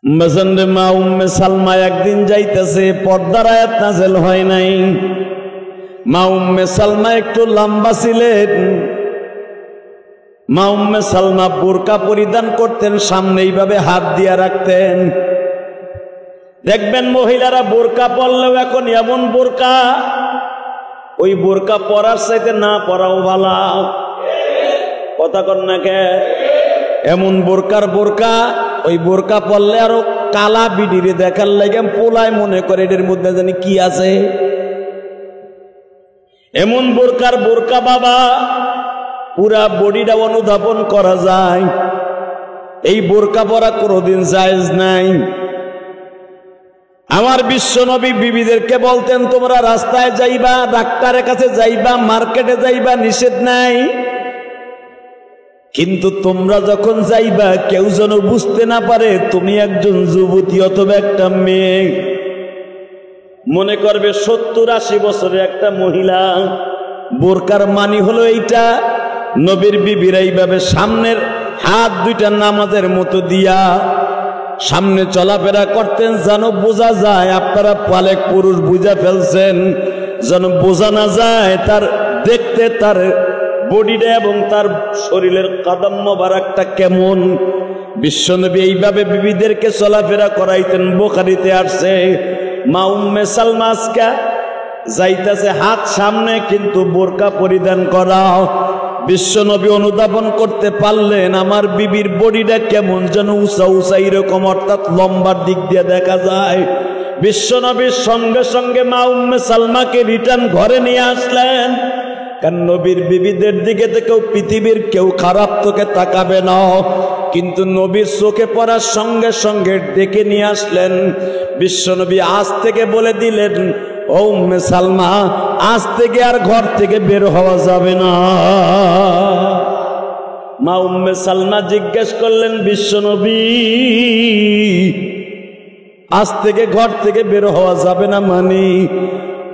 বাজানরে মা উম্মে সালমা একদিন যাইতেছে, পর্দার আয়াত নাযিল হয় নাই। মা উম্মে সালমা একটু লম্বা ছিলেন। মা উম্মে সালমা বোরকা পরিধান করতেন, সামনে এইভাবে হাত দিয়া রাখতেন। দেখবেন মহিলারা বোরকা পরলেও এখন এমন বোরকা, ওই বোরকা পরার চাইতে না পরাও ভালো। কথা কন না কে? এমন বোরকার বোরকা, ওই বোরকা পরলে আরো কালা বিডিরে দেখার লাগে পোলায় মনে করে এদের মধ্যে জানি কি আছে। এমন বোরকার বোরকা বাবা, পুরা বডিটা অনুধাবন করা যায়। এই বোরকা পরা কোনোদিন জায়েজ নাই। আমার বিশ্ব নবী বিবিদেরকে বলতেন, তোমরা রাস্তায় যাইবা, ডাক্তারের কাছে যাইবা, মার্কেটে যাইবা, নিষেধ নাই, কিন্তু তোমরা যখন যাইবা কেউ যেন বুঝতে না পারে তুমি একজন যুবতী অথবা একটা মেয়ে। মনে করবে 70-80 বছরের একটা মহিলা। বোরকার মানি হলো এইটা। নবীর বিবিরা এইভাবে সামনের হাত দুইটা নামাজের মতো দিয়া সামনে চলাফেরা করতেন, যেন বোঝা যায় আপনারা পালেক পুরুষ বুঝা ফেলছেন, যেন বোঝা না যায় তার দেখতে তার বডিটা এবং তার শরীরের কদম মোবারকটা কেমন। বিশ্বনবী এইভাবে বিবিদেরকে চলাফেরা করাইতেন। বুখারীতে আসছে, মা উম্মে সালমা আজকে যাইতেছে হাত সামনে, কিন্তু বোরকা পরিধান করা। বিশ্বনবী অনুধাবন করতে পারলেন আমার বিবির বডিটা কেমন, যেন উঁচা উঁচা এরকম, অর্থাৎ লম্বার দিক দিয়ে দেখা যায়। বিশ্বনবীর সঙ্গে সঙ্গে মা উম্মে সালমাকে রিটার্ন ঘরে নিয়ে আসলেন। কারণ নবীর বিবিদের দিকে কেউ পৃথিবীর কেউ খারাপ চোখে তাকাবে না, কিন্তু নবীর চোখে পড়ার সঙ্গে সঙ্গে ডেকে নিয়ে আসলেন। বিশ্বনবী আজ থেকে বলে দিলেন, ও উম্মে সালমা, আজ থেকে আর ঘর থেকে বের হওয়া যাবে না। মা উম্মে সালমা জিজ্ঞেস করলেন, বিশ্বনবী আজ থেকে ঘর থেকে বের হওয়া যাবে না মানে?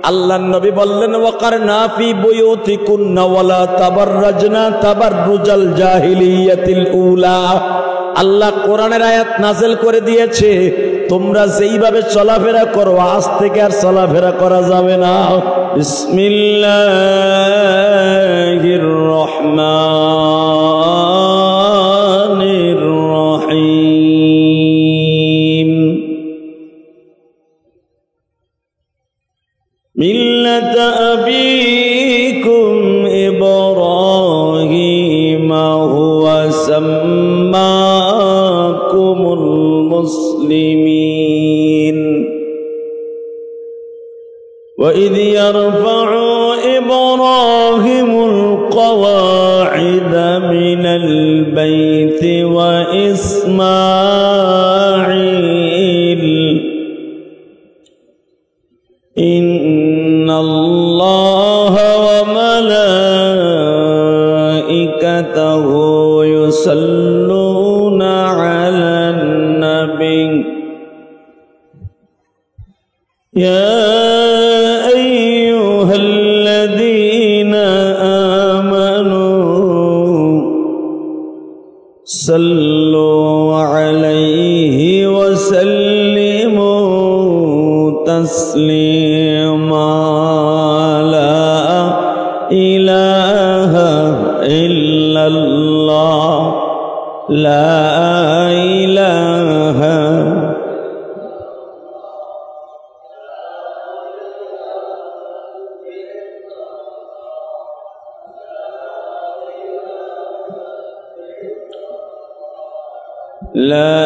আল্লাহর নবী বললেন, ওয়াকারনা ফি বুয়ুতিকুন্না ওয়ালা তাবাররাজনা তাবাররুজাল জাহিলিয়াতিল উলা। আল্লাহ কোরআনের আয়াত নাযিল করে দিয়েছে, তোমরা যেইভাবে চলাফেরা করো আজ থেকে আর চলাফেরা করা যাবে না। বিসমিল্লাহির রহমানির রহিম। মিল্লাত আবিকুম ইব্রাহিম হুয়া সাম্মাকুমুল মুসলিমিন ওয়া ইয ইয়ারফাউ ইব্রাহিমুল কওয়াইদা মিনাল বাইতি ওয়া ইসমাঈল ইন্নাল্লাহা ওয়া মালাইকাতাহু ইউসাল্লুনা আলান নাবী ইয়া আইয়ুহাল্লাযীনা আমানু সাল্লু আলাইহি ওয়া সাল্লিমু তাসলিমা। লা ইলাহা ইল্লাল্লাহ, লা ইলাহা লা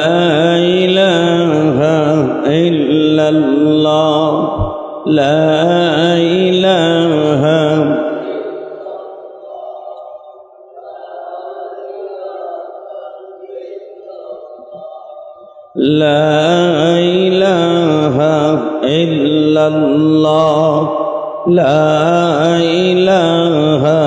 ইলাহা ইল্লাল্লাহ, লা ইলাহা লা ইলাহা ইল্লাল্লাহ, লা ইলাহা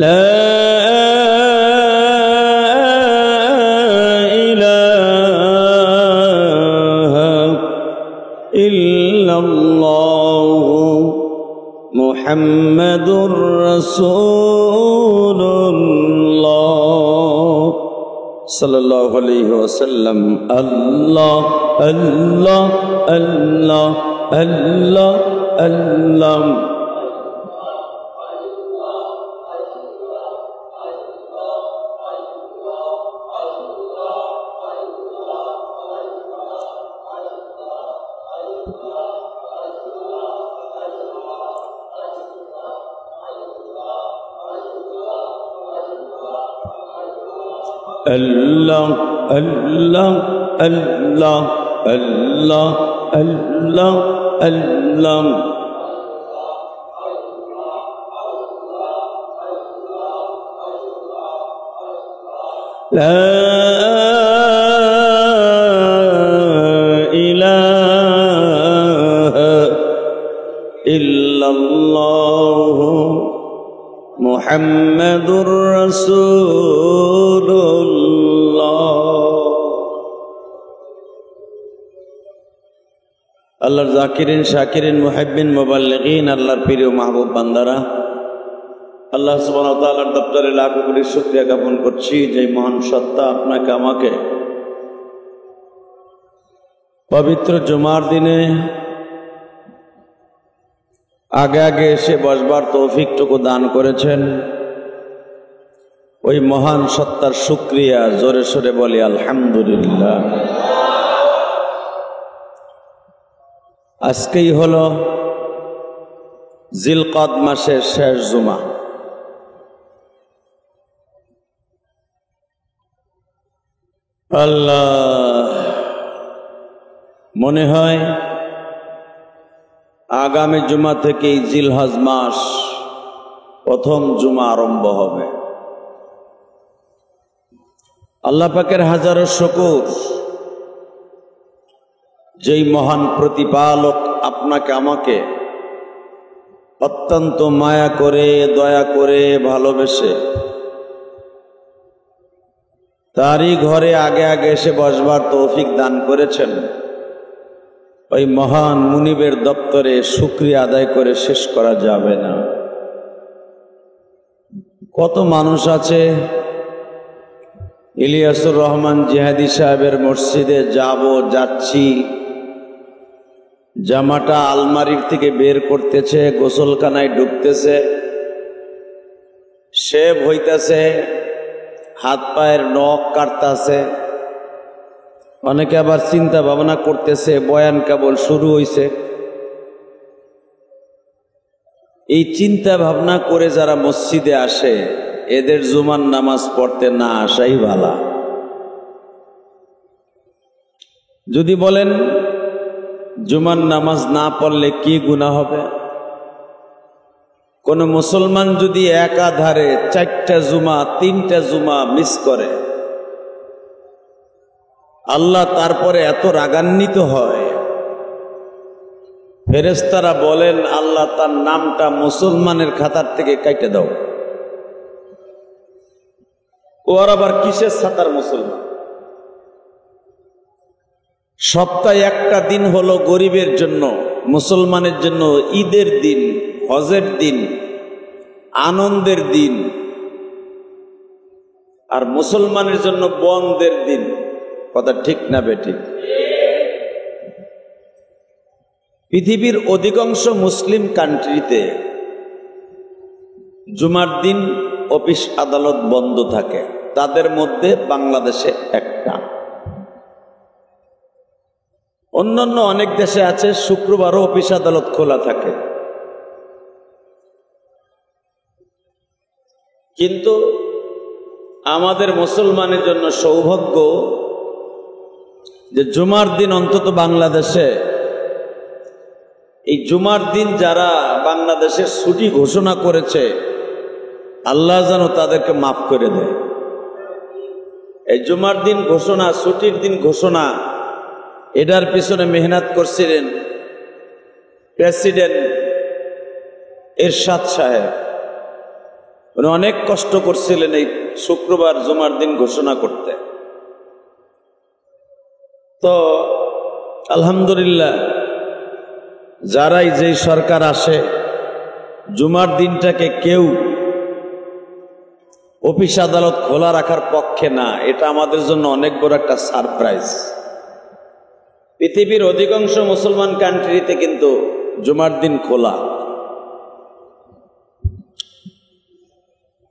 লা ইলাহা ইল্লাল্লাহ মুহাম্মাদুর রাসূলুল্লাহ সাল্লাল্লাহু আলাইহি ওয়াসাল্লাম। আল্লাহ আল্লাহ আল্লাহ আল্লাহ আল্লাহ। Allah Allah Allah Allah Allah Allah La ilaha illallah Muhammadur Rasulullah। আল্লাহর জাকিরিন শাকিরিন মুহিব্বিন মুবাল্লিগিন, আল্লাহর প্রিয় মাহবুব বান্দারা, আল্লাহ সুবহানাহু ওয়া তাআলার দরবারে লাখো কোটি শুকরিয়া জ্ঞাপন করছি যে মহান সত্তা আপনাকে আমাকে পবিত্র জুমার দিনে আগে আগে এসে বসবার তৌফিকটুকু দান করেছেন। ওই মহান সত্তার শুকরিয়া জোরে সোরে বলি আলহামদুলিল্লাহ। আজকেই হলো জিলকদ মাসের শেষ জুমা। আল্লাহ, মনে হয় আগামী জুমা থেকেই জিলহজ মাস প্রথম জুমা আরম্ভ হবে। আল্লাহ পাকের হাজারো শুকর, যেই মহান প্রতিপালক আপনাকে আমাকে অত্যন্ত মায়া করে দয়া করে ভালোবেসে তারই ঘরে আগে আগে এসে বসবার তৌফিক দান করেছেন। ওই মহান মুনিবের দপ্তরে শুকরিয়া আদায় করে শেষ করা যাবে না। কত মানুষ আছে ইলিয়াসুর রহমান জিহাদি সাহেবের মসজিদে যাচ্ছি, জামাটা আলমারির থেকে বের করতেছে, গোসলখানায় ঢুকতেছে, শেভ হইতেছে, হাত পায়ের নখ কাটতেছে। অনেকে আবার চিন্তা ভাবনা করতেছে বয়ান কেবল শুরু হইছে। এই চিন্তা ভাবনা করে যারা মসজিদে আসে এদের জুমার নামাজ পড়তে না আসাই ভালো। যদি বলেন জুমার নামাজ না পড়লে কি গুনাহ হবে? কোন মুসলমান যদি একাধারে 4টা জুমা 3টা জুমা মিস করে, আল্লাহ তারপরে এত রাগান্বিত হয়, ফেরেশতারা বলেন আল্লাহ তার নামটা মুসলমানের খাতার থেকে কাইটে দাও। ওর আবার কিসের ছাতার মুসলমান? সপ্তাহে একটা দিন হলো গরিবের জন্য, মুসলমানের জন্য ঈদের দিন, হজের দিন, আনন্দের দিন, আর মুসলমানের জন্য বন্ধের দিন। কথা ঠিক না বেঠিক? পৃথিবীর অধিকাংশ মুসলিম কান্ট্রিতে জুমার দিন অফিস আদালত বন্ধ থাকে, তাদের মধ্যে বাংলাদেশে একটা। অন্যান্য অনেক দেশে আছে শুক্রবারও অফিস আদালত খোলা থাকে। কিন্তু আমাদের মুসলমানের জন্য সৌভাগ্য যে জুমার দিন অন্তত বাংলাদেশে, এই জুমার দিন যারা বাংলাদেশের ছুটি ঘোষণা করেছে আল্লাহ যেন তাদেরকে মাফ করে দেয়। এই জুমার দিন ঘোষণা, ছুটির দিন ঘোষণা, এটার পিছনে মেহনত করছিলেন প্রেসিডেন্ট এরশাদ সাহেব। উনি অনেক কষ্ট করছিলেন এই শুক্রবার জুমার দিন ঘোষণা করতে। তো আলহামদুলিল্লাহ, যারাই যেই সরকার আসে জুমার দিনটাকে কেউ অফিস আদালত খোলা রাখার পক্ষে না, এটা আমাদের জন্য অনেক বড় একটা সারপ্রাইজ। পৃথিবীর অধিকাংশ মুসলমান কান্ট্রিতে কিন্তু জুমার দিন খোলা।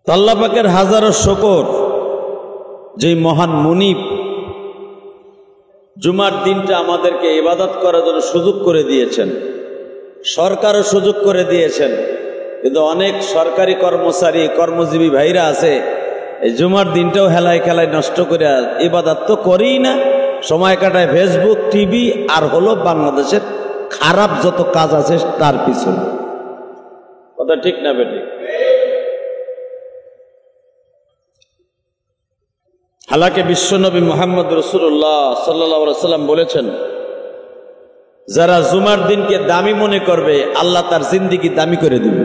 আল্লাহ পাকের হাজারো শুকর, যে মহান মুনিব জুমার দিনটা আমাদেরকে ইবাদত করার জন্য সুযোগ করে দিয়েছেন, সরকারও সুযোগ করে দিয়েছেন। কিন্তু অনেক সরকারি কর্মচারী কর্মজীবী ভাইরা আছে, এই জুমার দিনটাও হেলায় খেলায় নষ্ট করে ইবাদত তো করেই না, সময় কাটায় ফেসবুক, টিভি আর হলো বাংলাদেশের খারাপ যত কাজ আছে তার পিছনে। কথা ঠিক না বেঠিক? হালাকে বিশ্বনবী মুহাম্মদ রাসূলুল্লাহ সাল্লাল্লাহু আলাইহি ওয়াসাল্লাম বলেছেন, যারা জুমার দিনকে দামি মনে করবে আল্লাহ তার জিন্দেগি দামি করে দিবে।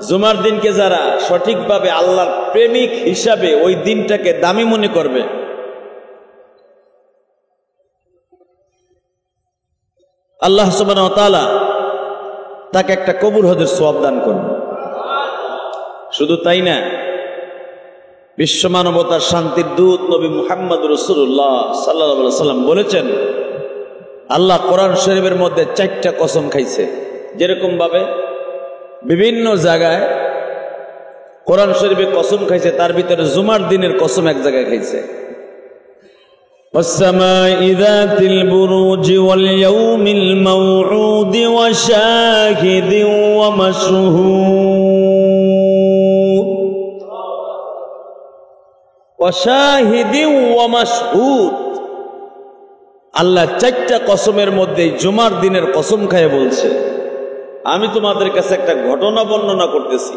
জুমার দিনকে যারা সঠিকভাবে আল্লাহর প্রেমিক হিসাবে ওই দিনটাকে দামি মনে করবে, আল্লাহ সুবহানাহু ওয়া তাআলা তাকে একটা কবুল হজের সওয়াব দান করবে। শুধু তাই না, বিশ্ব মানবতার শান্তির দূত নবী মুহাম্মদ রাসূলুল্লাহ সাল্লাল্লাহু আলাইহি ওয়াসাল্লাম বলেছেন, আল্লাহ কোরআন শরীফের মধ্যে 4টা কসম খাইছে। যেরকম ভাবে বিভিন্ন জায়গায় কোরআন শরীফে কসম খাইছে, তার ভিতরে জুমার দিনের কসম এক জায়গায় খাইছে। والسماء ذات البروج واليوم الموعود وشاهد ومشهود وشاهد ومشهود। আল্লাহ 4টা কসমের মধ্যে জুমার দিনের কসম খায় বলছে। আমি তোমাদের কাছে একটা ঘটনা বর্ণনা করতেছি।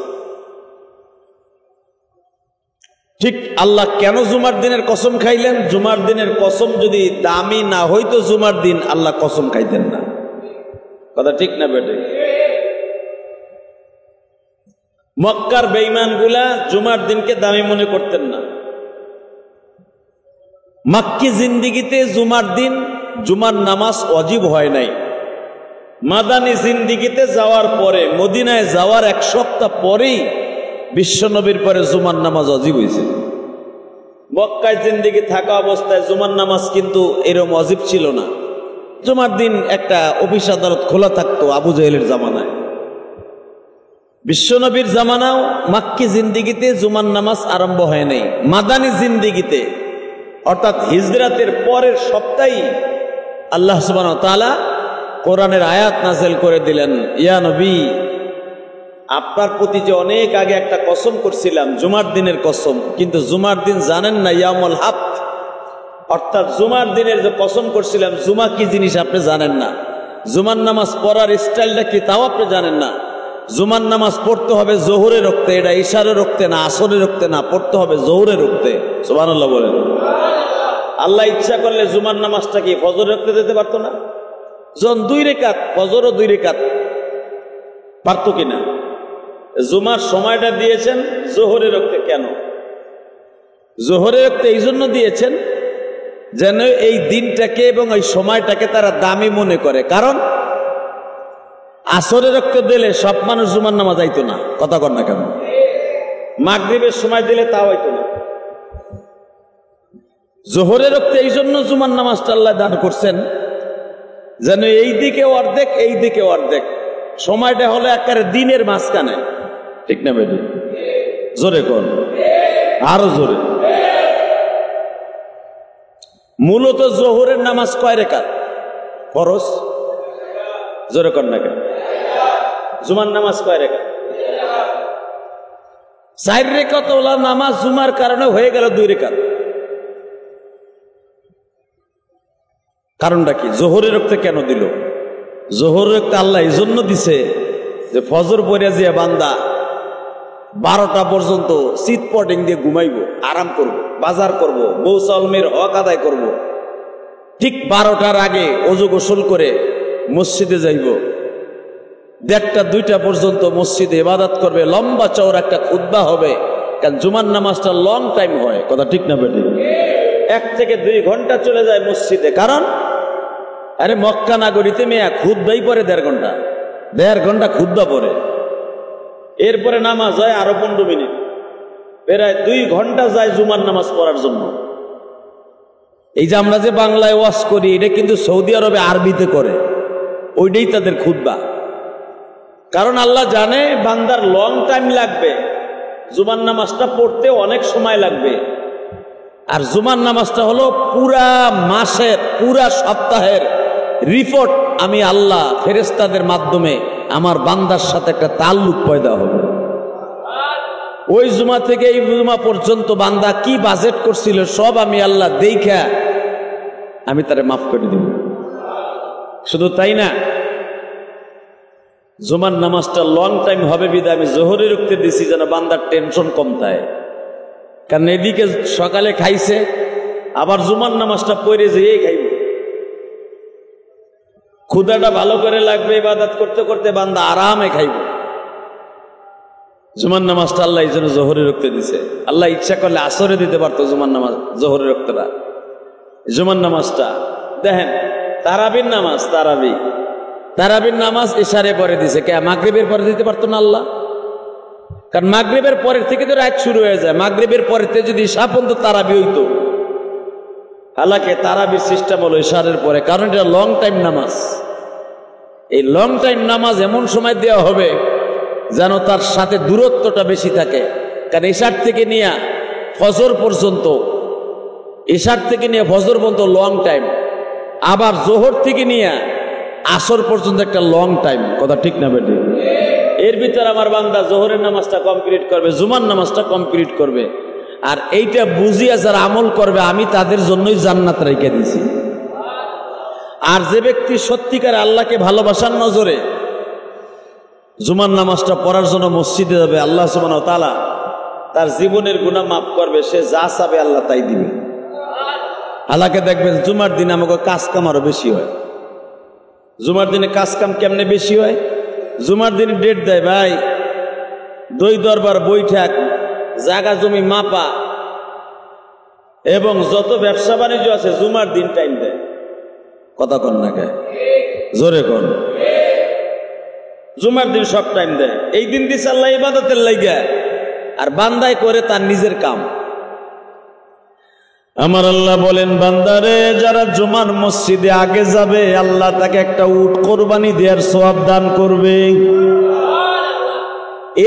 ঠিক আল্লাহ কেন জুমার দিনের কসম খাইলেন? জুমার দিনের কসম যদি দামি না হইতো জুমার দিন আল্লাহ কসম খাইতেন না। কথা ঠিক না বেটে? মক্কার বেঈমানগুলা জুমার দিনকে দামি মনে করতেন না। মক্কি জিন্দিগিতে জুমার দিন জুমার নামাজ ওয়াজিব হয় নাই। মাদানী জিন্দিগিতে যাওয়ার পরে, মদিনায় যাওয়ার 1 সপ্তাহ পরেই বিশ্বনবীর পরে জুমার নামাজ ওয়াজিব হয়েছে। মক্কায় জিন্দিগি থাকা অবস্থায় জুমার নামাজ কিন্তু এরকম ওয়াজিব ছিল না। জুমার দিন একটা অফিস আদালত খোলা থাকতো আবু জাহেলের জামানায়। বিশ্বনবীর জামানাও মক্কি জিন্দিগিতে জুমার নামাজ আরম্ভ হয় নাই। মাদানী জিন্দিগিতে অর্থাৎ হিজরাতের পরের সপ্তাহেই আল্লাহ সুবহানাহু ওয়া তাআলা কোরআনের আয়াত নাযিল করে দিলেন, ইয়া নবী, আপনার প্রতি যে অনেক আগে একটা কসম করছিলাম, জুমার দিনের কসম, কিন্তু জুমার দিন জানেন না, ইয়ামুল হক, অর্থাৎ জুমার দিনের যে কসম করছিলাম, জুমা কি জিনিস আপনি জানেন না। জুমার নামাজ পড়ার স্টাইলটা কি তাও আপনি জানেন না। জুমার নামাজ পড়তে হবে জোহরে রক্তে, এটা ইশারে রক্তে না, আসরে রক্তে না, পড়তে হবে জোহরে রক্তে। সুবহানাল্লাহ বলেন। আল্লাহ ইচ্ছা করলে জুমার নামাজটা কি ফজর রক্তে দিতে পারতো না? যখন 2 রাকাত, ফজরও 2 রাকাত, পারতো কিনা? জুমার সময়টা দিয়েছেন জোহরে রক্তে। কেন জোহরে রক্তে? এই জন্য দিয়েছেন যেন এই দিনটাকে এবং এই সময়টাকে তারা দামি মনে করে। কারণ আসরে রক্ত দিলে সব মানুষ জুমার নামাজ আইতো না। কথা কর না কেন? মাগরিবের সময় দিলে তাও হইতো না। জোহরে রক্তে এই জন্য জুমার নামাজটা আল্লাহ দান করছেন যেন এই দিকে অর্ধেক, এই দিকে অর্ধেক, সময়টা হলো একেবারে দিনের মাঝখানে। ঠিক না বেটি? জোরে কর, আরো জোরে। মূলত জোহরের নামাজ কয় রাকাত? ফরজ। জোরে কর না কেন? জুমার নামাজ কয় রাকাত? 4 রাকাত ওলা নামাজ জুমার কারণে হয়ে গেল 2 রাকাত। কারণটা কি? জোহরের রক্তে কেন দিল? জোহরের রক্তে আল্লাহ এই জন্য দিছে যে ফজর পড়ে যে বান্দা 12টা পর্যন্ত সিট পটিং দিয়ে ঘুমাইব, আরাম করব, বাজার করব, বউ সালমের হক আদায় করব। ঠিক 12টার আগে ওযু গোসল করে মসজিদে যাইব, 1টা 2টা পর্যন্ত মসজিদে ইবাদত করবে, লম্বা চওড়া একটা খুতবা হবে। কারণ জুমার নামাজটা লং টাইম হয়। কথা ঠিক না বেটি? 1 থেকে 2 ঘন্টা চলে যায় মসজিদে। কারণ আরে মক্কা নগরীতে মেয়া খুতবাই পরে 1.5 ঘন্টা, 1.5 ঘন্টা খুতবা পরে। এরপরে নামাজ হয় আরো 15 মিনিট, প্রায় 2 ঘন্টা যায় জুমার নামাজ পড়ার জন্য। এই যে আমরা যে বাংলায় ওয়াজ করি, এটা কিন্তু সৌদি আরবে আরবিতে করে, ওইটাই তাদের খুতবা। কারণ আল্লাহ জানে বান্দার লং টাইম লাগবে, জুমার নামাজটা পড়তে অনেক সময় লাগবে। আর জুমার নামাজটা হলো পুরা মাসের, পুরা সপ্তাহের রিপোর্ট। আমি আল্লাহ ফেরেশতাদের মাধ্যমে আমার বান্দার সাথে একটা তাল্লুক পয়দা হবে। ওই জুমা থেকে এই জুমা পর্যন্ত বান্দা কি বাজেট করছিল সব আমি আল্লাহ দেখা আমি তারে মাফ করে দিব। শুধু তাই না, জুমার নামাজটা লং টাইম হবে বিধায় আমি জোহরে রুখতে দিছি যেন বান্দার টেনশন কম থাকে। কারণ এদিকে সকালে খাইছে, আবার জুমার নামাজটা পড়ে যেয়ে খাইব, ক্ষুধাটা ভালো করে লাগবে, ইবাদত করতে করতে বান্দা আরামে খাইব। জুমার নামাজটা আল্লাহ এই জন্য জোহরে রুখতে দিছে। আল্লাহ ইচ্ছা করলে আসরে দিতে পারতো জুমার নামাজ, জোহরে রুখতেরা। জুমার নামাজটা দেখেন, তারাবির নামাজ, তারাবির নামাজ ইশারে পরে দিছে, কে মাগরিবের পরে দিতে পারতো না আল্লাহ? কারণ মাগরিবের পরের থেকে তো রাত শুরু হয়ে যায়, মাগরিবের পরের থেকে যদি ঈশা পর্যন্ত তারাবি হইতো। হালাকে তারাবির সিস্টেম হলো ইশারের পরে, কারণ এটা লং টাইম নামাজ। এই লং টাইম নামাজ এমন সময় দেওয়া হবে যেন তার সাথে দূরত্বটা বেশি থাকে। কারণ ঈশার থেকে নিয়ে ফজর পর্যন্ত, ঈশার থেকে নিয়ে ফজর পর্যন্ত লং টাইম, আবার জোহর থেকে নিয়ে আসর পর্যন্ত একটা লং টাইম। কথা ঠিক না বেটি? এর ভিতরে আমার বান্দা জোহরের নামাজটা কমপ্লিট করবে, জুমার নামাজটা কমপ্লিট করবে। আর এইটা বুঝিয়া যারা আমল করবে আমি তাদের জন্যই জান্নাত রেখে দিছি। আর যে ব্যক্তি সত্যিকার আল্লাহকে ভালোবাসার নজরে জুমার নামাজটা পড়ার জন্য মসজিদে যাবে, আল্লাহ সুবহানাহু ওয়া তাআলা তার জীবনের গুনাহ মাফ করবে। সে যা চাবে আল্লাহ তাই দিবে। আল্লাহকে দেখবেন জুমার দিনে আমাকে কাজ কাম আরো বেশি হয়। জুমার দিনে কাজ কাম কেমনে বেশি হয়? জুমার দিনে ডেট দেয়, ভাই দই দরবার বৈঠক, জায়গা জমি মাপা এবং যত ব্যবসা বাণিজ্য আছে জুমার দিন টাইম দেয়। কথা কন না কে? জোরে কন। জুমার দিন সব টাইম দেয়। এই দিন দিছে আল্লাহ ইবাদতের লাইগা, আর বান্দাই করে তার নিজের কাম। আমার আল্লাহ বলেন, বান্দারে যারা জুমার মসজিদে আগে যাবে আল্লাহ তাকে একটা উট কোরবানি দেওয়ার সওয়াব দান করবে।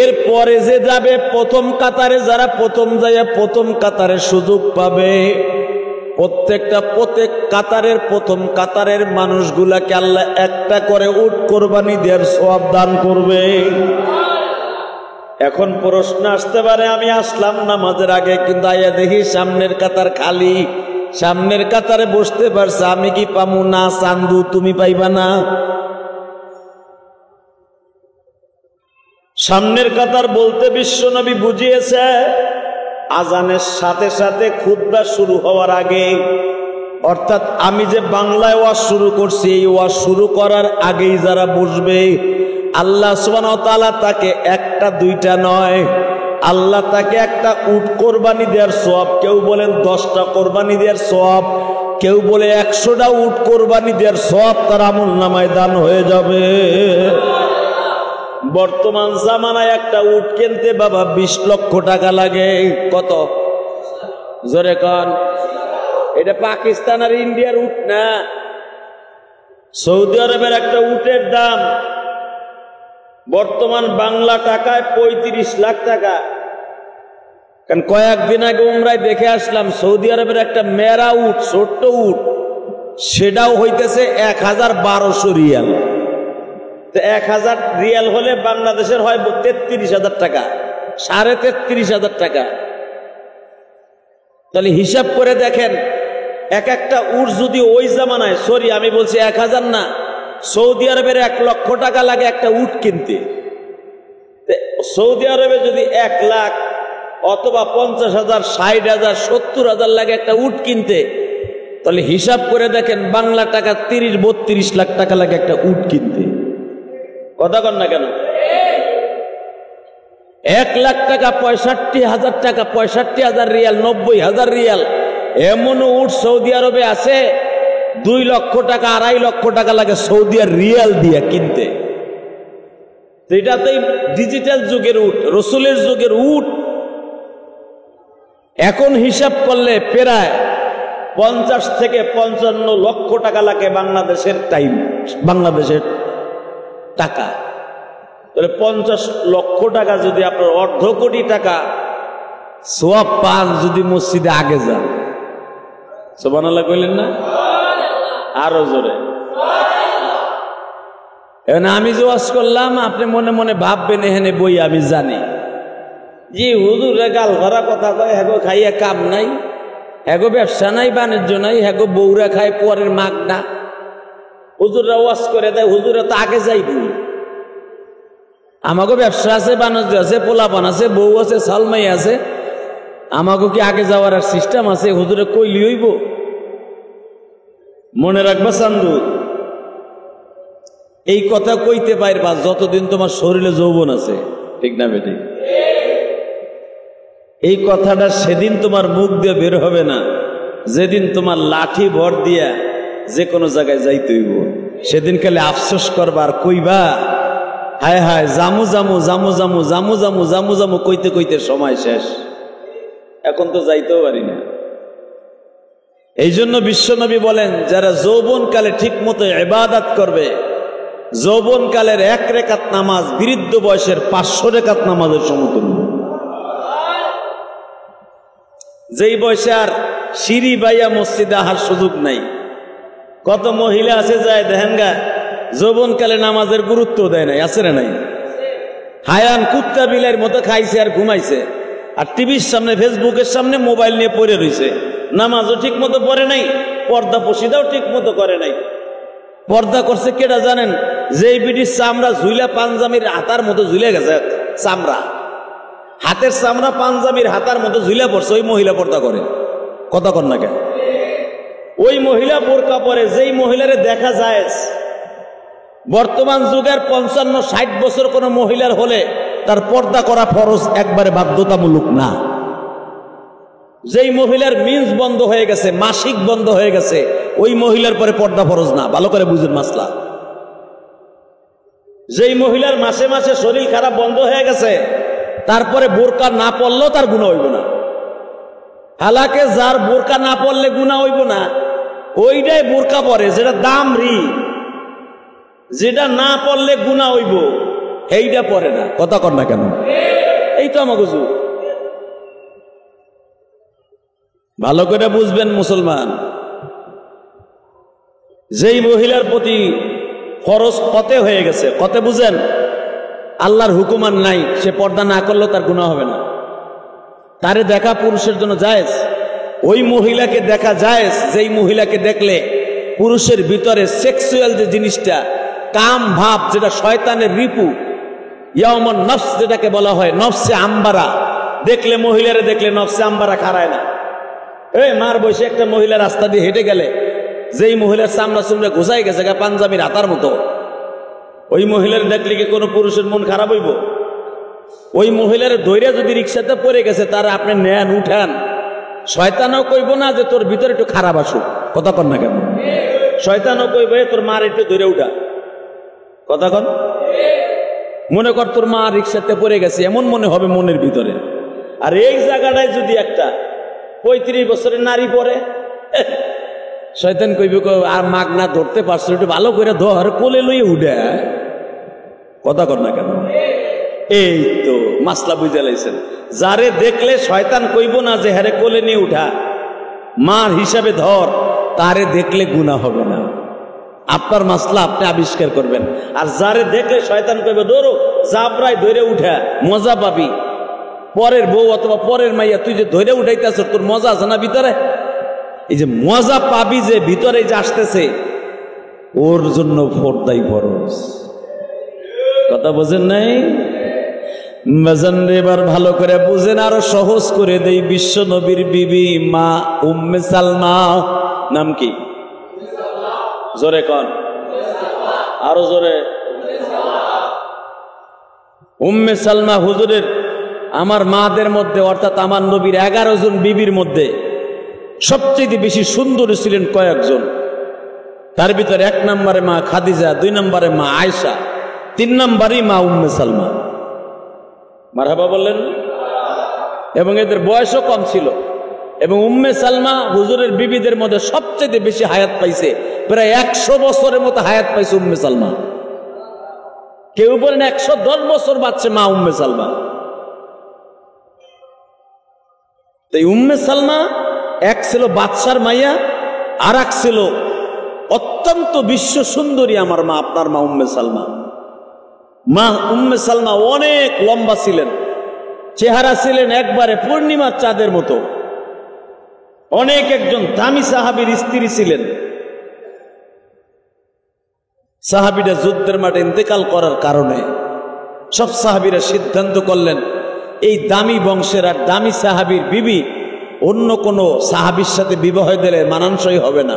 এরপরে যে যাবে প্রথম কাতারে, যারা প্রথম যায় প্রথম কাতারে সুযোগ পাবে, প্রত্যেক কাতারের প্রথম কাতারের মানুষগুলাকে আল্লাহ একটা করে উট কোরবানি দেওয়ার সওয়াব দান করবে। এখন প্রশ্ন আসতে পারে, আমি আসলাম নামাজের আগে, কিন্তু আইয়া দেখি সামনের কাতার খালি, সামনের কাতারে বসতে পারছে, আমি কি পামু? না চান্দু, তুমি পাইবা না। সামনের কাতার বলতে বিশ্বনবী বুঝিয়েছে আজানের সাথে সাথে খুতবা শুরু হওয়ার আগে, অর্থাৎ আমি যে বাংলায় ওয়াজ শুরু করছি এই ওয়াজ শুরু করার আগেই যারা বসবে আল্লাহ সুবহানাহু ওয়া তাআলা তাকে একটা দুইটা নয়, আল্লাহ তাকে একটা উট কোরবানি দেওয়ার সওয়াব, কেউ বলেন 10টা কোরবানি দেওয়ার সওয়াব, কেউ বলে 100টা উট কোরবানি দেওয়ার সওয়াব তার আমলনামায় দান হয়ে যাবে। বর্তমান জামানায় একটা উট কিনতে বাবা 20 লক্ষ টাকা লাগে। কত? জোরে কন। এটা পাকিস্তান আর ইন্ডিয়ার উট না, সৌদি আরবের একটা উটের দাম বর্তমান বাংলা টাকায় 35 লাখ টাকা। কারণ কয়েকদিন আগে উমরায় দেখে আসলাম সৌদি আরবের একটা মেরা উট, ছোট্ট উট, সেটাও হইতেছে 1012 রিয়াল। 1000 রিয়াল হলে বাংলাদেশের হয় 33,000 টাকা, 33,500 টাকা। তাহলে হিসাব করে দেখেন, এক একটা উট যদি ওই জামানায়, সরি আমি বলছি 1000 না, সৌদি আরবের 1 লক্ষ টাকা লাগে একটা উট কিনতে। সৌদি আরবে যদি 1 লাখ অথবা 50,000, 60,000, 70,000 লাগে একটা উট কিনতে, তাহলে হিসাব করে দেখেন বাংলা টাকা 30-32 লাখ টাকা লাগে একটা উট কিনতে। কথা কন না কেন? 1 লাখ টাকা 65,000 টাকা, 65,000 রিয়াল, 90,000 রিয়াল। এমন উট সৌদি আরবে আছে 2 লক্ষ টাকা, 2.5 লক্ষ টাকা লাগে সৌদি রিয়াল দিয়ে কিনতে। এটাতেই ডিজিটাল যুগের উট, রসুলের যুগের উট। এখন হিসাব করলে প্রায় 50 থেকে 55 লক্ষ টাকা লাগে বাংলাদেশের টাইম, বাংলাদেশের টাকা। তাহলে 50 লক্ষ টাকা যদি আপনার অর্ধ কোটি টাকা সোয়াব পান যদি মসজিদে আগে যান, সুবহানাল্লাহ কইলেন না? আরো জোরে। আমি যে ওয়াজ করলাম আপনি মনে মনে ভাববেন এখানে বই আমি জানি যে হুজুরে গাল ভরা কথা কয়, হ্যাগো খাইয়া কাম নাই, হ্যাগো ব্যবসা নাই, বাণিজ্য নাই, হ্যাগো বউরা খায় পরের মাগ না, হুজুররা ওয়াজ করে দেয়, হুজুরে তো আগে যাইব। আমাকে ব্যবসা আছে, বাণিজ্য আছে, পোলাপান আছে, বউ আছে, সালমাই আছে, আমাকে কি আগে যাওয়ার আর সিস্টেম আছে? হুজুরে কইলি হইব? মনে রাখবা চান্দু, এই কথা কইতে পারবা যতদিন তোমার শরীরে যৌবন আছে, ঠিক না বেটি? এই কথাটা সেদিন তোমার মুখ দিয়ে বের হবে না যেদিন তোমার লাঠি ভর দিয়া যে কোনো জায়গায় যাইতে হইব। সেদিন খালি আফসোস করবা আর কইবা, হায় হায় জামু জামু জামু জামু জামু জামু জামু জামু কইতে কইতে সময় শেষ, এখন তো যাইতেও পারি না। এই জন্য বিশ্বনবী বলেন, যারা যৌবনকালে ঠিক মতো ইবাদত করবে, যৌবনকালের 1 রাকাত নামাজ বৃদ্ধ বয়সের 500 রাকাত নামাজের সমতুল্য। যেই বয়সে আর সিঁড়ি বাইয়া মসজিদে আসার সুযোগ নাই, কত মহিলা আছে যায় দেখেন গা, যৌবনকালে নামাজের গুরুত্ব দেয় নাই, আছে না নাই? হায়ান কুত্তা বিলাইর মতো খাইছে আর ঘুমাইছে, আর টিভির সামনে ফেসবুকের সামনে মোবাইল নিয়ে পড়ে রইছে, নামাজও ঠিক মতো পড়ে নাই, পর্দা পশিদাও ঠিক মতো করে নাই। পর্দা করছে কেটা জানেন? যেই বিটির চামড়া ঝুইলা পাঞ্জাবির হাতার মতো ঝুলে গেছে, চামড়া হাতের চামড়া পাঞ্জাবির হাতার মতো ঝুলে পড়ছে, ওই মহিলা পর্দা করে। কথা কর না কেন? ওই মহিলা বোরকা পরে যেই মহিলারে দেখা যায় বর্তমান যুগের 55-60 বছর কোন মহিলার হলে তার পর্দা করা ফরজ, একবারে বাধ্যতামূলক না। যেই মহিলার মিন্স বন্ধ হয়ে গেছে, মাসিক বন্ধ হয়ে গেছে, ওই মহিলার পরে পর্দা ফরজ না। ভালো করে বুঝুন মাসলা। যেই মহিলার মাসে মাসে শরীর খারাপ বন্ধ হয়ে গেছে, তারপরে বোরকা না পড়লেও তার গুনাহ হইব না। হালাকে যার বোরকা না পড়লে গুনাহ হইব না, ওইটাই বোরকা পরে, যেটা দামরি, যেটা না পড়লে গুনাহ হইব এইটা পরে না। কথা কর না কেন? এই তো আমাকে যুগ। ভালো করে বুঝবেন মুসলমান, যেই মহিলার প্রতি ফরজ কতে হয়ে গেছে, কতে বুঝেন? আল্লাহর হুকুম আর নাই, সে পর্দা না করলেও তার গুনাহ হবে না। তারে দেখা পুরুষের জন্য জায়েজ, ওই মহিলাকে দেখা জায়েজ যেই মহিলাকে দেখলে পুরুষের ভিতরে সেক্সুয়াল যে জিনিসটা, কাম ভাব, যেটা শয়তানের রিপু, ইয়াউমুন নফস যেটাকে বলা হয়, নফসে আম্বারা, দেখলে মহিলারে দেখলে নফসে আম্বারা খারায় না। এই মার বসে একটা মহিলা রাস্তা দিয়ে হেঁটে গেলে যেই মহিলার চামড়া চুমড়া ঘুষাই গেছে পাঞ্জাবির হাতার মতো, ওই মহিলার দেখলে কি কোনো পুরুষের মন খারাপ হইব? ওই মহিলার ধৈর্য যদি রিক্সাতে পড়ে গেছে, তারা আপনি নেন উঠান, শয়তানও কইব না যে তোর ভিতরে একটু খারাপ আসুক। কথা কন না কেন? শয়তানও কইব তোর মার একটু ধরে উঠা। কথা কন? মনে কর তোর মা রিক্সাতে পড়ে গেছে, এমন মনে হবে মনের ভিতরে। আর এই জায়গাটায় যদি একটা 35 বছরের নারী পড়ে, শয়তান কইব আর মাগ না ধরতে পারছো, একটু ভালো করে ধর, কোলে লইয়ে উঠে। কথা কর না কেন? এই তো মাসলা বুঝে লাইছেন। যারে দেখলে শয়তান কইব না যে হারে কোলে নিয়ে উঠা, মার হিসাবে ধর, তারে দেখলে গুনাহ হবে না। আপনার মাসলা আপনি আবিষ্কার করবেন। আর যারে দেখলে শয়তান কইবে দৌড়ো, জাবরায় ধরে উঠা, মজা পাবি। পরের বউ অথবা পরের মাইয়া তুই যে ধরে উঠাইতেছ, তোর মজা আছে না ভিতরে? এই যে মজা পাবি যে ভিতরে যে আসতেছে, ওর জন্য পর্দাই ফরজ। কথা বোঝেন নাই? এবার ভালো করে বুঝেন, আরো সহজ করে দেই। বিশ্ব নবীর বিবি মা উম্মে সালমা, নাম কি? জোরে কন, আরো জোরে। উম্মে সালমা হুজুরের, আমার মাদের মধ্যে, অর্থাৎ আমার নবীর 11 জন বিবির মধ্যে সবচেয়ে বেশি সুন্দরী ছিলেন কয়েকজন। তার ভিতরে 1 নম্বরে মা খাদিজা, 2 নম্বরে মা আয়েশা, 3 নম্বরই মা উম্মে সালমা। মারহাবা বললেন। এবং এদের বয়সও কম ছিল। এবং উম্মে সালমা হুজুরের বিবিদের মধ্যে সবচেয়ে বেশি হায়াত পাইছে, প্রায় 100 বছরের মতো হায়াত পাইছে উম্মে সালমা। কেউ বলেন 110 বছর বাঁচছে মা উম্মে সালমা। তাই উম্মে সালমা এক ছিল বাদশার মাইয়া, আর এক ছিল অত্যন্ত বিশ্ব সুন্দরী আমার মা, আপনার মা উম্মে সালমা। মা উম্মে সালমা অনেক লম্বা ছিলেন, চেহারা ছিলেন একবারে পূর্ণিমার চাঁদের মতো। অনেক একজন দামি সাহাবীর স্ত্রী ছিলেন। সাহাবীরা যুদ্ধের মাঠে ইন্তেকাল করার কারণে সব সাহাবীরা সিদ্ধান্ত করলেন এই দামি বংশের আর দামি সাহাবীর বিবি অন্য কোনো সাহাবীর সাথে বিবাহ দিলে মানানসই হবে না।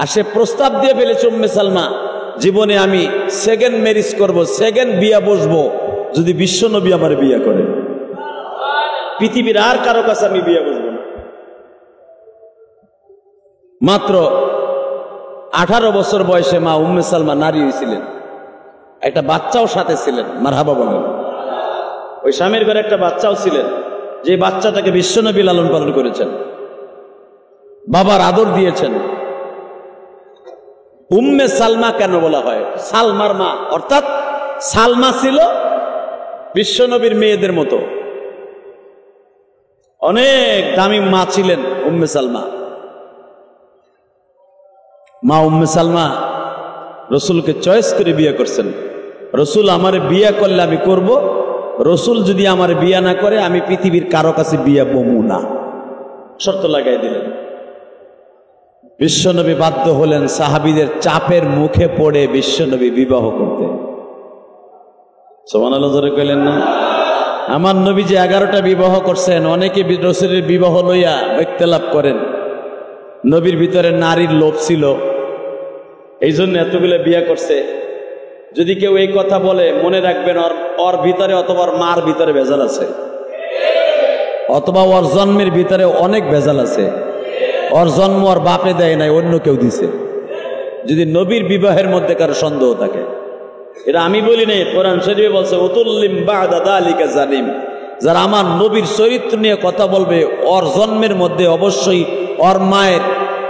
আর সে প্রস্তাব দিয়ে ফেলেছে উম্মে সালমা, জীবনে আমি সেকেন্ড ম্যারেজ করব, সেকেন্ড বিয়া বসবো যদি বিশ্বনবী আমার বিয়া করে। পৃথিবীর আর কারো কাছে আমি বিয়া বসবো না। মাত্র 18 বছর বয়সে মা উম্মে সালমা নারী হয়েছিলেন, একটা বাচ্চাও সাথে ছিলেন। মারহাবা বলেন। ওই স্বামীর ঘরে একটা বাচ্চাও ছিলেন, যে বাচ্চাটাকে বিশ্বনবী লালন পালন করেছেন, বাবার আদর দিয়েছেন। উম্মে সালমা কেন বলা হয়? সালমার মা, অর্থাৎ সালমা ছিল বিশ্বনবীর মেয়েদের মতো। অনেক দামি মা ছিলেন উম্মে সালমা। মা উম্মে সালমা রসুলকে চয়েস করে বিয়ে করছেন। রসুল আমার বিয়ে করলে আমি করব, রসুল যদি আমার বিয়ে না করে আমি পৃথিবীর কারো কাছে বিয়ে বমু না, শর্ত লাগাই দিলেন। বিশ্বনবী বাধ্য হলেন সাহাবীদের চাপের মুখে পড়ে বিশ্বনবী বিবাহ করতে। সুবহানাল্লাহ জোরে কইলেন না? আমার নবী যে 11টা বিবাহ করছেন, অনেকে রসুলের বিবাহ লইয়া ইখতিলাফ করেন। নবীর ভিতরে নারীর লোভ ছিল, এই জন্য এতগুলো বিয়ে করছে। যদি কেউ এই কথা বলে মনে রাখবেন ওর ভিতরে অথবা ওর মার ভিতরে ভেজাল আছে, অথবা ওর জন্মের ভিতরে অনেক ভেজাল আছে। ওর জন্ম ওর বাপে দেয় নাই, অন্য কেউ দিছে। যদি নবীর বিবাহের মধ্যে কারো সন্দেহ থাকে, এটা আমি বলি নাই, কোরআন শরীফে বলছে উতুল্লিম বাদা যালিকা জালিম। যারা আমার নবীর চরিত্র নিয়ে কথা বলবে, ওর জন্মের মধ্যে অবশ্যই ওর মায়ের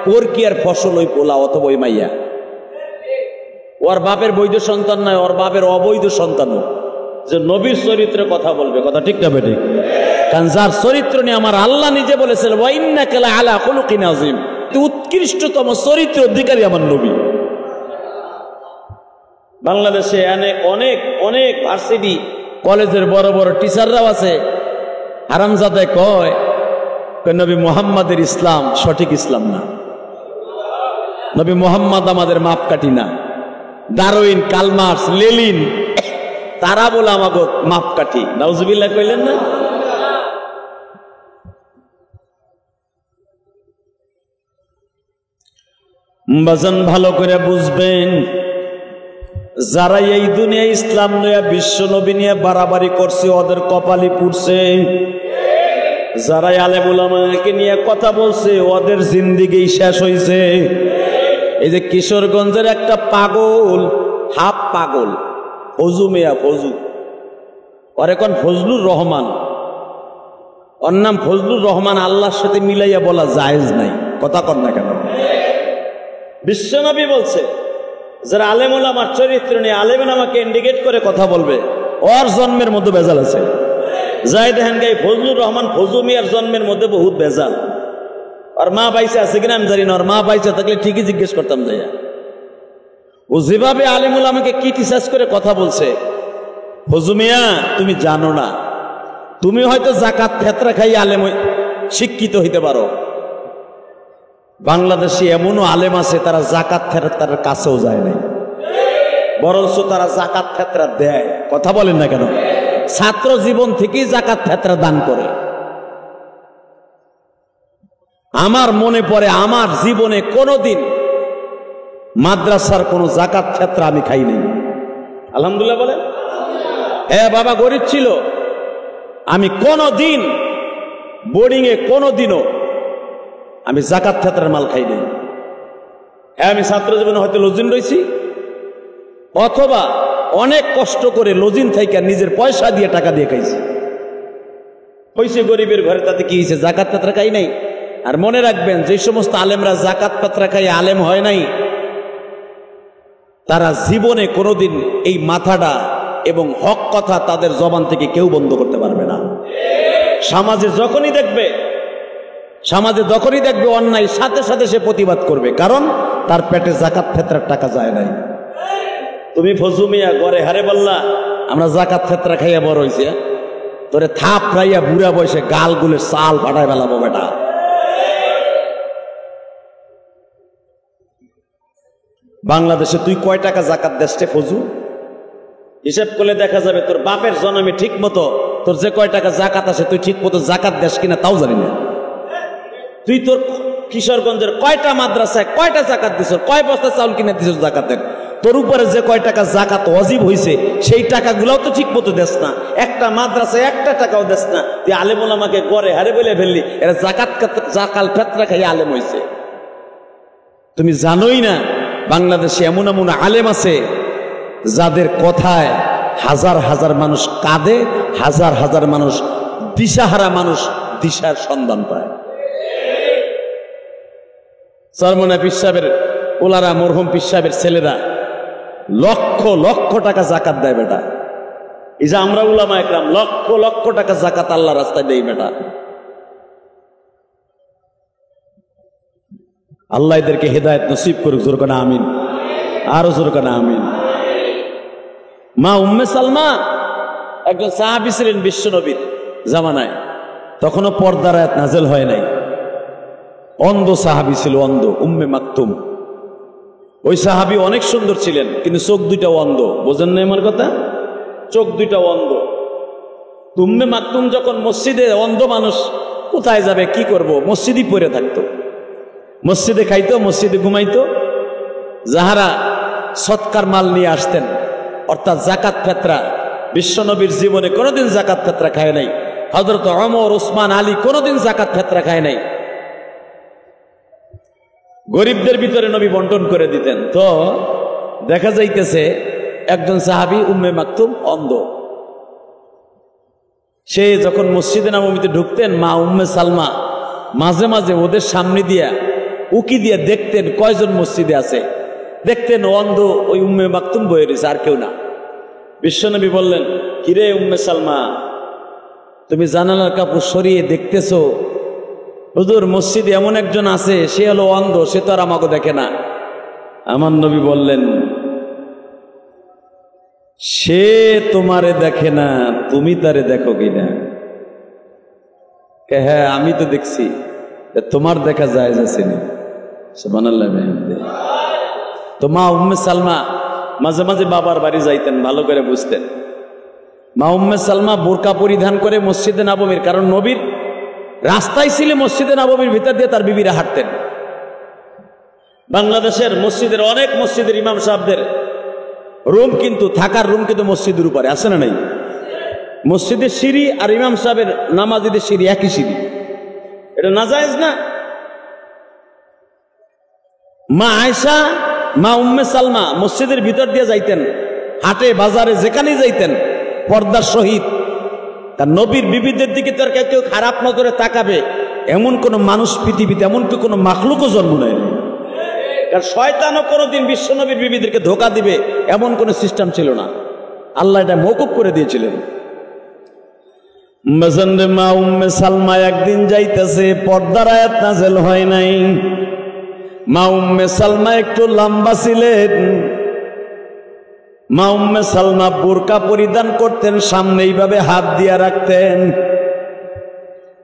পরকিয়ার ফসল ওই পোলা অথবা ওই মাইয়া। ওর বাপের বৈধ সন্তান নয়, ওর বাপের অবৈধ সন্তানও যে নবীর চরিত্রে কথা বলবে। কথা ঠিক না বেঠিক? কারণ যার চরিত্র নিয়ে আমার আল্লাহ নিজে বলেছেন ওয়া ইন্নাকা লাআলা খুলুকিন আযীম, উৎকৃষ্টতম চরিত্র অধিকারী আমার নবী। বাংলাদেশে অনেক অনেক ভার্সিটি কলেজের বড় বড় টিচাররাও আছে, হারামজাদায় কয় নবী মুহাম্মাদের ইসলাম সঠিক ইসলাম না, নবী মুহাম্মদ আমাদের মাপকাঠি না। ডারউইন, কালমার্স, লেনিন তারা বলে আমাকে মাপকাঠি। নাউজুবিল্লাহ কইলেন না? বাজান ভালো করে বুঝবেন, যারা এই দুনিয়া ইসলাম নয়া বিশ্ব নবী নিয়ে বাড়াবাড়ি করছে ওদের কপালি পুড়ছে। যারা আলেম উলামাকে নিয়ে কথা বলছে ওদের জিন্দেগি শেষ হয়েছে। এই যে কিশোরগঞ্জের একটা পাগল, হাফ পাগল, ফজু মিয়া, ফজু, ওর এখন ফজলুর রহমান, ওর নাম ফজলুর রহমান, আল্লাহর সাথে মিলাইয়া বলা জায়েজ নাই। কথা কর না কেন? বিশ্বনবী বলছে যারা আলেম উলামার চরিত্র নিয়ে আলেম উলামাকে ইন্ডিকেট করে কথা বলবে ওর জন্মের মধ্যে ভেজাল আছে। যাই দেখেন গাই ফজলুর রহমান ফজু মিয়ার জন্মের মধ্যে বহুত ভেজাল। আর মা বাইসে আছে কিনা আমি জানি না, ওর মা বাইসে থাকলে ঠিকই জিজ্ঞেস করতাম যাইয়া। ও যেভাবে আলেমুল আমাকে ক্রিটিসাইজ করে কথা বলছে, ফজু মিয়া তুমি জানো না, তুমি হয়তো জাকাত ফেতরা খাই আলেম শিক্ষিত হইতে পারো। বাংলাদেশে এমনও আলেম আছে তারা জাকাত ফেতরার কাছেও যায় নাই, বরঞ্চ তারা জাকাত ফেতরা দেয়। কথা বলেন না কেন? ছাত্র জীবন থেকেই জাকাত ফেতরা দান করে। আমার মনে পড়ে আমার জীবনে কোনোদিন মাদ্রাসার কোনো জাকাত ফেতরা আমি খাই নাই। আলহামদুলিল্লাহ বলেন। হ্যাঁ বাবা গরিব ছিল, আমি কোনোদিন বোর্ডিংয়ে কোনোদিনও আমি জাকাত ফেতরার মাল খাই নাই। হ্যাঁ আমি ছাত্র জীবনে হয়তো লজিন রয়েছি, অথবা অনেক কষ্ট করে লজিন থেকে নিজের পয়সা দিয়ে টাকা দিয়ে খাইছে। হইছে গরিবের ঘরে, তাতে কি হয়েছে? জাকাত পাত্রা খাই নাই। আর মনে রাখবেন, যে সমস্ত আলেমরা জাকাত পাত্রা খাই আলেম হয় নাই, তারা জীবনে কোনোদিন এই মাথাটা এবং হক কথা তাদের জবান থেকে কেউ বন্ধ করতে পারবে না। সমাজে যখনই দেখবে অন্যায়, সাথে সাথে সে প্রতিবাদ করবে, কারণ তার পেটে জাকাত ফেতরার টাকা যায় নাই। তুমি ফজু মিয়া গড়ে হারে বললা আমরা জাকাত ফেতরা খাইয়া বড় হয়েছে, তোরে থাপ রাইয়া বুড়া বয়সে গালগুলো চাল ফাটায় ফেলাবো বেটা। বাংলাদেশে তুই কয় টাকা জাকাত দেশে ফজু? হিসাব করলে দেখা যাবে তোর বাপের জন্মে ঠিক মতো তোর যে কয় টাকা জাকাত আছে তুই ঠিক মতো জাকাত দেশ কিনা তাও জানি না। তুই তোর কিশোরগঞ্জের কয়টা মাদ্রাসায় কয়টা জাকাত দিছ, কয় বস্তা চাউল কিনে দিছ জাকাতের, তোর উপরে যে কয় টাকা জাকাত ওয়াজিব হয়েছে সেই টাকাগুলোও তো ঠিক মতো দেস না। একটা মাদ্রাসায় একটা টাকাও দেস না। তুই আলেম ওলামাকে গড়ে হারে বলে ফেললি এরা জাকাল ফেতরা খাইয়ে আলেম হয়েছে। তুমি জানোই না বাংলাদেশে এমন এমন আলেম আছে যাদের কথায় হাজার হাজার মানুষ কাঁদে, হাজার হাজার মানুষ দিশাহারা মানুষ দিশার সন্ধান পায়। চরমনা পীর সাহেবের ওলারা, মরহুম পীর সাহেবের ছেলেরা লক্ষ লক্ষ টাকা জাকাত দেয় বেটা। এই যে আমরা উলামা একরাম লক্ষ লক্ষ টাকা জাকাত আল্লাহ রাস্তায় দেই বেটা। আল্লাহ এদেরকে হেদায়েত নসিব করুক, জোর করে আমিন, আরো জোর করে আমিন। মা উম্মে সালমা একজন সাহাবী ছিলেন বিশ্ব নবীর জামানায়, তখনও পর্দার আয়াত নাজেল হয় নাই। অন্ধ সাহাবী ছিল, অন্ধ, উম্মে মাকতুম। ওই সাহাবী অনেক সুন্দর ছিলেন, কিন্তু চোখ দুইটাও অন্ধ। বোঝেন না আমার কথা? চোখ দুইটাও অন্ধ। উম্মে মাকতুম যখন মসজিদে, অন্ধ মানুষ কোথায় যাবে, কি করব, মসজিদই পড়ে থাকতো, মসজিদে খাইতো, মসজিদে ঘুমাইতো। যাহারা সৎকার মাল নিয়ে আসতেন, অর্থাৎ জাকাত ফেতরা, বিশ্বনবীর জীবনে কোনোদিন জাকাত ফেতরা খায় নাই। হযরত ওমর, ওসমান, আলী কোনোদিন জাকাত ফেতরা খায় নাই। গরিবদের ভিতরে নবী বন্টন করে দিতেন। তো দেখা যাইতেছে একজন সাহাবী উম্মে মাকতুম অন্ধ, সে যখন মসজিদে নববীতে ঢুকতেন, মা উম্মে সালমা মাঝে মাঝে ওদের সামনে দিয়া উকি দিয়ে দেখতেন কয়জন মসজিদে আছে। দেখতেন অন্ধ ওই উম্মে মাকতুম বয়ে রয়েছে, আর কেউ না। বিশ্বনবী বললেন, কিরে উম্মে সালমা, তুমি জানালার কাপড় সরিয়ে দেখতেছো? হুজুর, মসজিদে এমন একজন আছে, সে হলো অন্ধ, সে তো আর আমাকে দেখে না। আমার নবী বললেন, সে তোমারে দেখে না, তুমি তারে দেখো কিনা? হ্যাঁ, আমি তো দেখছি। তোমার দেখা যায় যাচ্ছে না। সুবহানাল্লাহ। তো মা উম্মে সালমা মাঝে মাঝে বাবার বাড়ি যাইতেন, ভালো করে বুঝতেন। মা উম্মে সালমা বোরকা পরিধান করে মসজিদে নববীর, কারণ নবীর রাস্তায় ছিল মসজিদে নববীর ভিতর দিয়ে তার বিবিরা হাঁটতেন। বাংলাদেশের মসজিদের, অনেক মসজিদের ইমাম সাহেবদের রুম কিন্তু, থাকার রুম কিন্তু মসজিদের উপরে আছে না নাই? মসজিদের সিঁড়ি আর ইমাম সাহেবের নামাজিদের সিঁড়ি একই সিঁড়ি, এটা নাজায়েজ না? মা আয়েশা, মা উম্মে সালমা মসজিদের ভিতর দিয়ে যাইতেন, হাটে বাজারে যেখানেই যাইতেন পর্দার সহিত। তার নবীর বিবিদের দিকে তার কেউ খারাপ নজরে তাকাবে এমন কোন মানুষ পৃথিবীতে, এমনকি কোনো মাখলুকও জন্ম নেয়নি। কারণ শয়তানও কোনোদিন বিশ্ব নবীর বিবিদেরকে ধোকা দিবে এমন কোন সিস্টেম ছিল না। আল্লাহ এটা মওকুফ করে দিয়েছিলেন। মা উম্মে সালমা একদিন যাইতেছে, পর্দার আয়াত নাযিল হয় নাই। মা উম্মে সালমা একটু লম্বা ছিলেন। মা উম্মে সালমা বোরকা পরিধান করতেন, সামনে এইভাবে হাত দিয়া রাখতেন।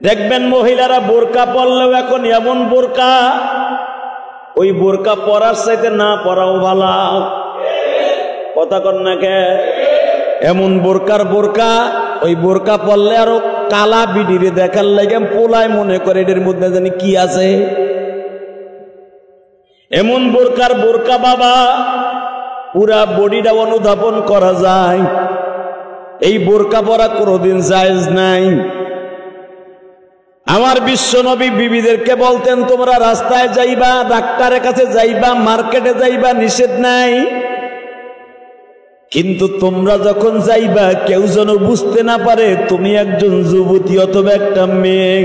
দেখবেন মহিলারা বোরকা পরলেও এখন এমন বোরকা, ওই বোরকা পরার চাইতে না পরাও ভালো। কথা কন না কে? এমন বোরকার বোরকা, ওই বোরকা পরলে আরো কালা বিডিরে দেখার লাগে পোলায় মনে করে এদের মধ্যে জানি কি আছে। এমন বোরকার বোরকা বাবা, পুরা বডিটা অনুধাবন করা যায়। এই বোরকা পরা কোনোদিন জায়েজ নাই। আমার বিশ্ব নবী বিবিদেরকে বলতেন, তোমরা রাস্তায় যাইবা, ডাক্তারের কাছে যাইবা, মার্কেটে যাইবা, নিষেধ নাই, কিন্তু তোমরা যখন যাইবা কেউ যেন বুঝতে না পারে তুমি একজন যুবতী অথবা একটা মেয়ে।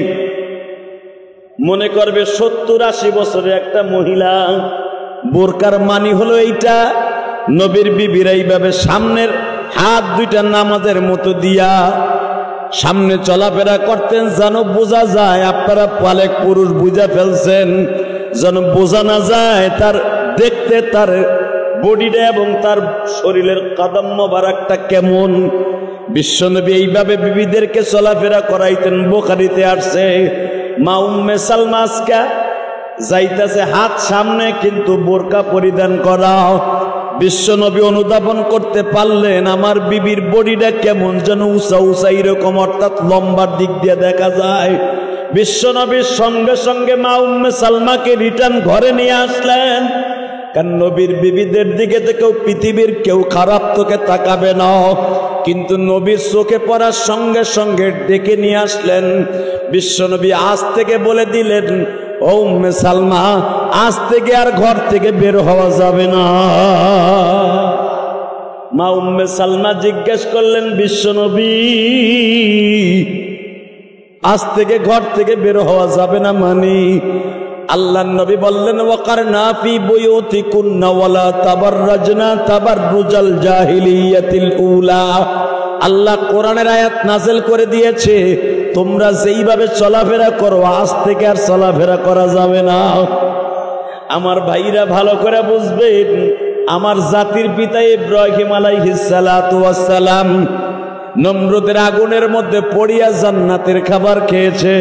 মনে করবে 70-80 বছরের একটা মহিলা। বোরকার মানি হলো এইটা, নবীর বিবিরা এইভাবে সামনের হাত দুইটা নামাজের মতো দিয়া সামনে চলাফেরা করতেন, যেন বোঝা যায় আপনারা পালেক পুরুষ বুঝা ফেলছেন, যেন বোঝা না যায় তার দেখতে তার বডিটা এবং তার শরীরের কদম মোবারকটা কেমন। বিশ্বনবী এইভাবে বিবিদেরকে চলাফেরা করাইতেন। বুখারীতে আসছে মা উম্মে সালমা আজকা যাইতেছে হাত সামনে কিন্তু বোরকা পরিধান করা। বিশ্বনবী অনুধাবন করতে পারলেন আমার বিবির বডিটা কেমন, যেন উঁচা উঁচা এরকম, অর্থাৎ লম্বার দিক দিয়ে দেখা যায়। বিশ্বনবীর সঙ্গে সঙ্গে মা উম্মে সালমাকে রিটার্ন ঘরে নিয়ে আসলেন, কারণ নবীর বিবিদের দিকে তো কেউ পৃথিবীর কেউ খারাপ চোখে তাকাবে না। কিন্তু নবীর চোখে পড়ার সঙ্গে সঙ্গে ডেকে নিয়ে আসলেন। বিশ্বনবী আজ থেকে বলে দিলেন, ও উম্মে সালমা, আজ থেকে আর ঘর থেকে বের হওয়া যাবে না। মা উম্মে সালমা জিজ্ঞেস করলেন, বিশ্বনবী আজ থেকে ঘর থেকে বের হওয়া যাবে না মানে? আল্লাহর নবী বললেন, ওয়াকারনা ফি বুয়ুতিকুন্না ওয়ালা তাবাররাজনা তাবাররুজাল জাহিলিয়াতিল উলা। আল্লাহ কোরআনের আয়াত নাযিল করে দিয়েছে, তোমরা যেইভাবে চলাফেরা করো আজ থেকে আর চলাফেরা করা যাবে না। আমার ভাইরা ভালো করে বুঝবেন, আমার জাতির পিতা ইব্রাহিম আলাইহিস সালাতু ওয়াস সালাম নমরুদের আগুনের মধ্যে পড়িয়া জান্নাতের খাবার খেয়েছে।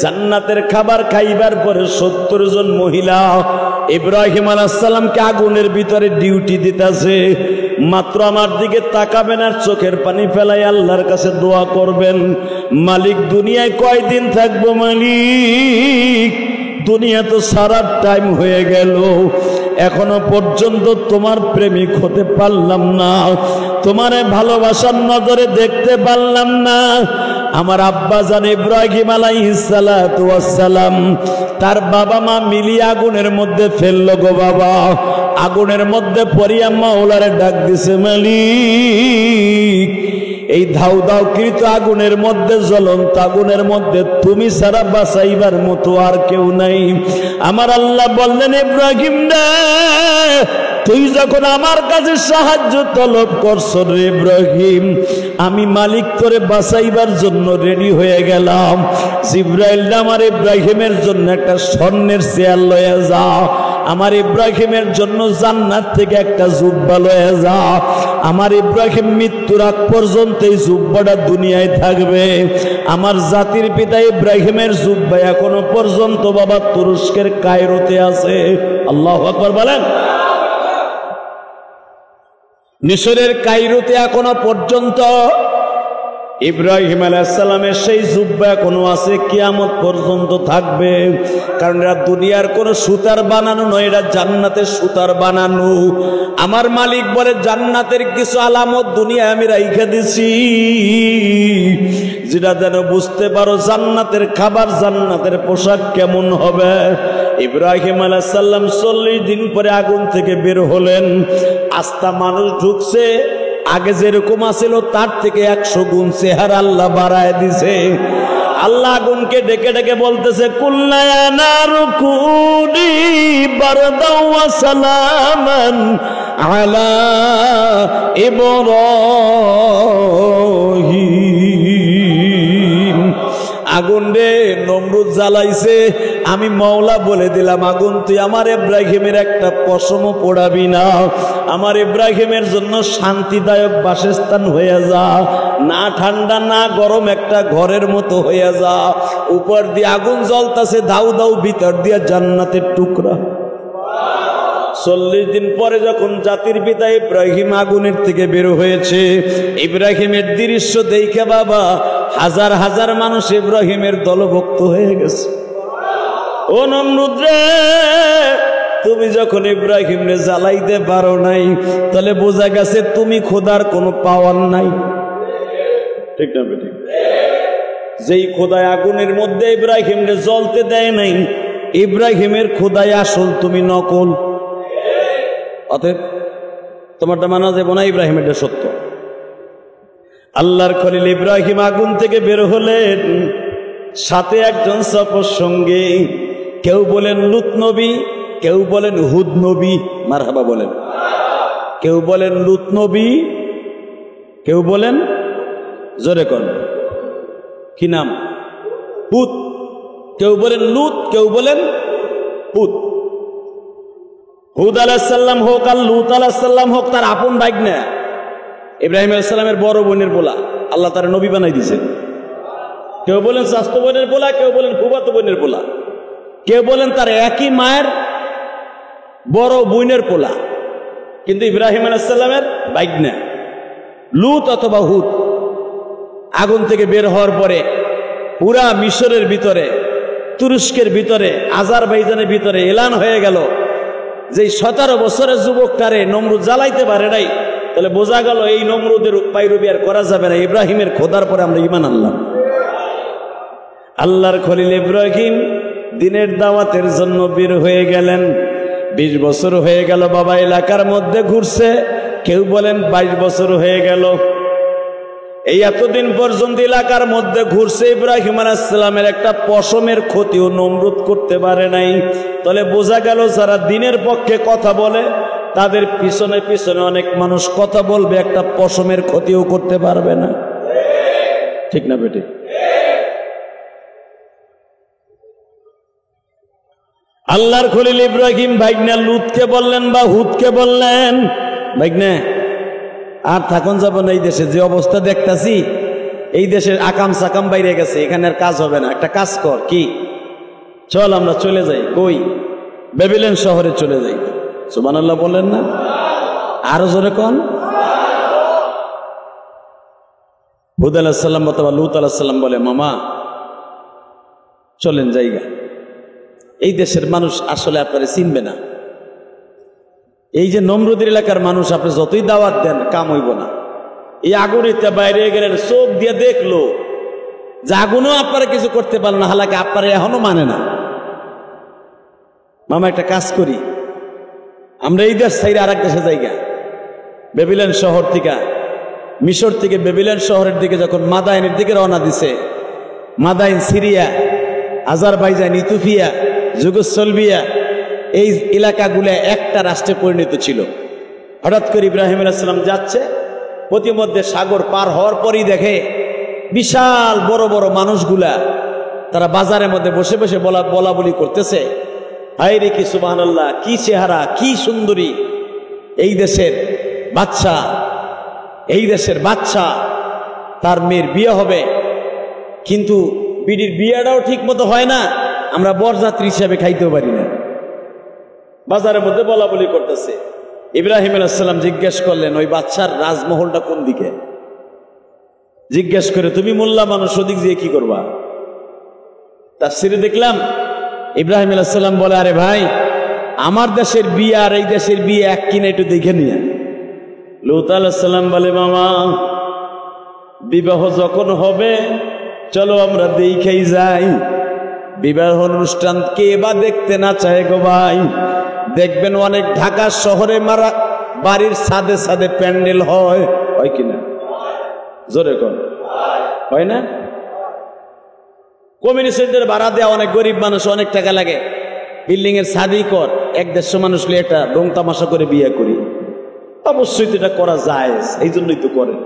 জান্নাতের খাবার খাইবার পরে 70 জন মহিলা ইব্রাহিম আলাইহিস সালামকে আগুনের ভিতরে ডিউটি দিতেছে। মাত্র আমার দিকে তাকাবেন আর চোখের পানি ফেলাই আল্লাহর কাছে দোয়া করবেন, মালিক দুনিয়ায় কয়দিন থাকবো মালিক? দুনিয়া তো সারা টাইম হয়ে গেল, এখনো পর্যন্ত তোমার প্রেমিক হতে পারলাম না, তোমারে ভালোবাসার নজরে দেখতে পারলাম না। আমার আব্বা জান ইব্রাহিম আলাইহিস সালাতু ওয়াস সালাম তার বাবা মা মিলিয়ে আগুনের মধ্যে ফেললো গো বাবা। আগুনের মধ্যে পড়িয়া মাওলারে ডাক দিছে, মালিক এই ধাউ ধাউ কৃত আগুনের মধ্যে, জ্বলন্ত আগুনের মধ্যে তুমি ছাড়া বাঁচাইবার মতো আর কেউ নাই। আমার আল্লাহ বললেন, ইব্রাহিম রে, তুই যখন আমার কাছে সাহায্য তলব করছ রে ইব্রাহিম, আমি মালিক তোরে বাঁচাইবার জন্য রেডি হয়ে গেলাম। জিবরাইল আমার ইব্রাহিমের জন্য একটা স্বর্ণের চেয়ার লয়ে যা, আমার ইব্রাহিমের জন্য জান্নাত থেকে একটা জুব্বা লয়ে যা। আমার ইব্রাহিম মৃত্যুর আগ পর্যন্ত এই জুব্বাটা দুনিয়ায় থাকবে। আমার জাতির পিতা ইব্রাহিমের জুব্বা এখনো পর্যন্ত বাবা তুরস্কের কায়রোতে আছে। আল্লাহু আকবার বলেন। মিশরের কায়রোতে এখনো পর্যন্ত ইব্রাহিম আলাইহিস সালামের সেই জুব্বা এখনো আছে, কিয়ামত পর্যন্ত থাকবে। কারণ এরা দুনিয়ার কোনো সুতার বানানো নয়, এরা জান্নাতের সুতার বানানো। আমার মালিক বলে, জান্নাতের কিছু আলামত দুনিয়ায় আমি রাইখা দিছি, যেটা যেন বুঝতে পারো জান্নাতের খাবার, জান্নাতের পোশাক কেমন হবে। ইব্রাহিম আলাইহিস সালাম 40 দিন পরে আগুন থেকে বের হলেন। আস্তা মানুষ ঢুকছে, আগে যেরকম আছিল তার থেকে 100 গুণ চেহারা আল্লাহ বাড়ায় দিছে। আল্লাহ আগুনকে ডেকে ডেকে বলতেছে, কুল্লা ইয়া নারু কুনি বারদাও ওয়া সালামান আলা ইব্রাহিম। আগুন রে, নমরুদ জ্বালাইছে, আমি মওলা বলে দিলাম, আগুন তুই আমার ইব্রাহিমের একটা পশমও পোড়াবি না। আমার ইব্রাহিমের জন্য শান্তিদায়ক বাসস্থান হয়ে যা, না ঠান্ডা না গরম, একটা ঘরের মতো হয়ে যা। উপর দিয়ে আগুন জ্বলতাছে, দাউ দাউ, ভিতর দিয়ে জান্নাতের টুকরা। 40 দিন পরে যখন জাতির পিতা ইব্রাহিম আগুনের থেকে বের হয়েছে, ইব্রাহিমের দৃশ্য দেখে বাবা হাজার হাজার মানুষ ইব্রাহিমের দলভুক্ত হয়ে গেছে। ও নমরুদ রে, তুমি যখন ইব্রাহিমরে জ্বালাইতে পারো নাই, তাহলে বোঝা গেছে তুমি খোদার কোনো পাওয়ার নাই। ঠিক না বেটি? যেই খোদায় আগুনের মধ্যে ইব্রাহিমরে জ্বলতে দেয় নাই, ইব্রাহিমের খোদায় আসল, তুমি নকল। অতএব তোমারটা মানা যাবে না, ইব্রাহিমেরটা সত্য। আল্লাহর খলিল ইব্রাহিম আগুন থেকে বের হলেন, সাথে একজন সফর সঙ্গে, কেউ বলেন লুত নবী, কেউ বলেন হুদ নবী, মারহাবা বলেন। কেউ বলেন লুত নবী, কেউ বলেন জোরে কোন কি নাম হুদ, কেউ বলেন লুত, কেউ বলেন হুদ। হুদ আলাইহিস সালাম হোক আর লুত আলাইহিস সালাম হোক, তার আপন ভাগ্নে ইব্রাহিম আলাইহিস সালামের বড় বোনের পোলা, আল্লাহ তার নবী বানাই দিয়েছে। কেউ বলেন স্বাস্থ্য বোনের পোলা, কেউ বলেন ফুফাতো বোনের পোলা, কেউ বলেন তার একই মায়ের বড় বোনের পোলা, কিন্তু ইব্রাহিম আলাইহিস সালামের ভাগ্নে লুত অথবা হুদ। আগুন থেকে বের হওয়ার পরে পুরা মিশরের ভিতরে, তুরস্কের ভিতরে, আজারবাইজানের ভিতরে এলান হয়ে গেল যে 17 বছরের যুবকটারে নমরুদ জ্বালাইতে পারে নাই, তাহলে বোঝা গেল এই নমরুদের পাইরবি আর করা যাবে না। ইব্রাহিমের খোদার পরে আমরা ঈমান আনলাম। আল্লাহর খলিল ইব্রাহিম দিনের দাওয়াতের জন্য বের হয়ে গেলেন। 20 বছর হয়ে গেল বাবা এলাকার মধ্যে ঘুরছে, কেউ বলেন 22 বছর হয়ে গেল। এই এতদিন পর্যন্ত এলাকার মধ্যে ঘুরছে, ইব্রাহিম আলাইহিস সালামের একটা পশমের ক্ষতিও নমরুদ করতে পারে নাই। তাহলে বোঝা গেল যারা দিনের পক্ষে কথা বলে তাদের পিছনে পিছনে অনেক মানুষ কথা বলবে, একটা পশমের ক্ষতিও করতে পারবে না। ঠিক না বেটি? আল্লাহর খলিল ইব্রাহিম ভাইগনা লুতকে বললেন বা হুদকে বললেন, ভাইগনা আর থাকুন যাব না এই দেশে, যে অবস্থা দেখতাছি এই দেশের আকাম সাকাম বাইরে গেছে, এখানে আর কাজ হবে না। একটা কাজ কর, কি চল আমরা চলে যাই। কই? বেবিলন শহরে চলে যাই। সুবহানাল্লাহ বলেন না? আরো জোরে কোন? হুদ আলাইহিস সালাম অথবা লুত আলাইহিস সালাম বলে, মামা চলেন জায়গা, এই দেশের মানুষ আসলে আপনারা চিনবে না। এই যে নমরুদের এলাকার মানুষ, আপনি যতই দাওয়াত দেন কাম হইব না। এই আগুনেতে বাইরে গেলেন, চোখ দিয়ে দেখলো যে আগুনও আপনারা কিছু করতে পারেন না, হালাকে আপনারা এখনো মানে না। মামা একটা কাজ করি, আমরা এই দেশ ছাইরে আর এক দেশে জায়গা, বেবিলন শহর থেকে, মিশর থেকে বেবিলন শহরের দিকে যখন মাদাইনের দিকে রওনা দিছে, মাদাইন সিরিয়া, আজারবাইজান, ইথিওপিয়া, যুগোস্লাভিয়া, এই এলাকাগুলো একটা রাষ্ট্রে পরিণত ছিল। হঠাৎ করে ইব্রাহিম আলাইহিস সালাম যাচ্ছে, প্রতিমধ্যে সাগর পার হওয়ার পরই দেখে বিশাল বড় বড় মানুষগুলা তারা বাজারের মধ্যে বসে বসে বলা বলি করতেছে, হায় রে কি সুবহানাল্লাহ, কি চেহারা, কি সুন্দরী এই দেশের বাচ্চা, এই দেশের বাচ্চা, তার মেয়ের বিয়ে হবে, কিন্তু বিডির বিয়েটাও ঠিক মতো হয় না, আমরা বরযাত্রী হিসাবে খাইতেও পারি না। বাজারের মধ্যে বলা বলি করতেছে। ইব্রাহিম আলাইহিস সালাম জিজ্ঞেস করলেন, ওই বাচ্চার রাজমহলটা কোন দিকে? জিজ্ঞেস করে, তুমি মোল্লা মানুষ, ওদিক দিয়ে কি করবা? তাফসিরে দেখলাম ইব্রাহিম আলাইহিস সালাম বলে, আরে ভাই, আমার দেশের বিয়ে আর এই দেশের বিয়ে এক কিনা, একটু দেখে নিয়ে। লূত আলাইহিস সালাম বলে, মামা বিবাহ যখন হবে চলো আমরা দেখেই যাই। বিবাহ অনুষ্ঠান কে বা দেখতে না চায় গো ভাই? দেখবেন অনেক ঢাকা শহরে মারা বাড়ির ছাদে ছাদে প্যান্ডেল হয় কিনা? জোরে কোন হয় না? কমিউনিস্টদের ভাড়া দেওয়া, অনেক গরিব মানুষ, অনেক টাকা লাগে, বিল্ডিং এর ছাদই কর, 1-150 মানুষ লিয়ে একটা রং তামাশা করে বিয়ে করি। অবশ্যই তো এটা করা যায়, এই জন্যই তো করেন।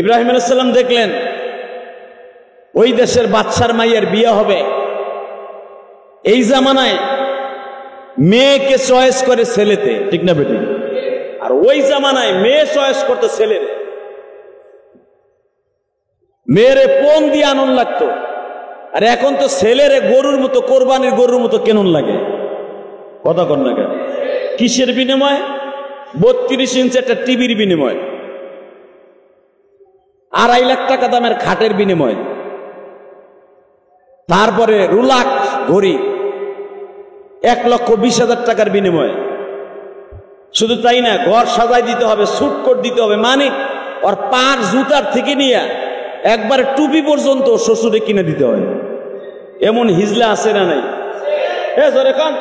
ইব্রাহিম আলাইহিস সালাম দেখলেন ওই দেশের বাচ্চার মাইয়ের বিয়ে হবে। এই জামানায় মেয়েকে চয়েস করে ছেলেতে, ঠিক না বেটি? আর ওই জামানায় মেয়ে চয়েস করতে ছেলের, মেয়েরে পণ দিয়ে আনন্দ লাগতো। আর এখন তো ছেলেরে গরুর মতো, কোরবানির গরুর মতো কেমন লাগে? কথা কর না কেন? কিসের বিনিময়? 32 ইঞ্চি একটা টিভির বিনিময়, 2.5 লাখ টাকা দামের খাটের বিনিময়, তারপরে রুলাক ঘড়ি 1,20,000 টাকার বিনিময়। শুধু তাই না, ঘর সাজাই দিতে হবে, স্যুট কোট দিতে হবে, মানে ওর পার জুতার থেকে নিয়ে একবার টুপি পর্যন্ত শ্বশুরে কিনে দিতে হয়। এমন হিজলা আছে না নাই? জোরে কান,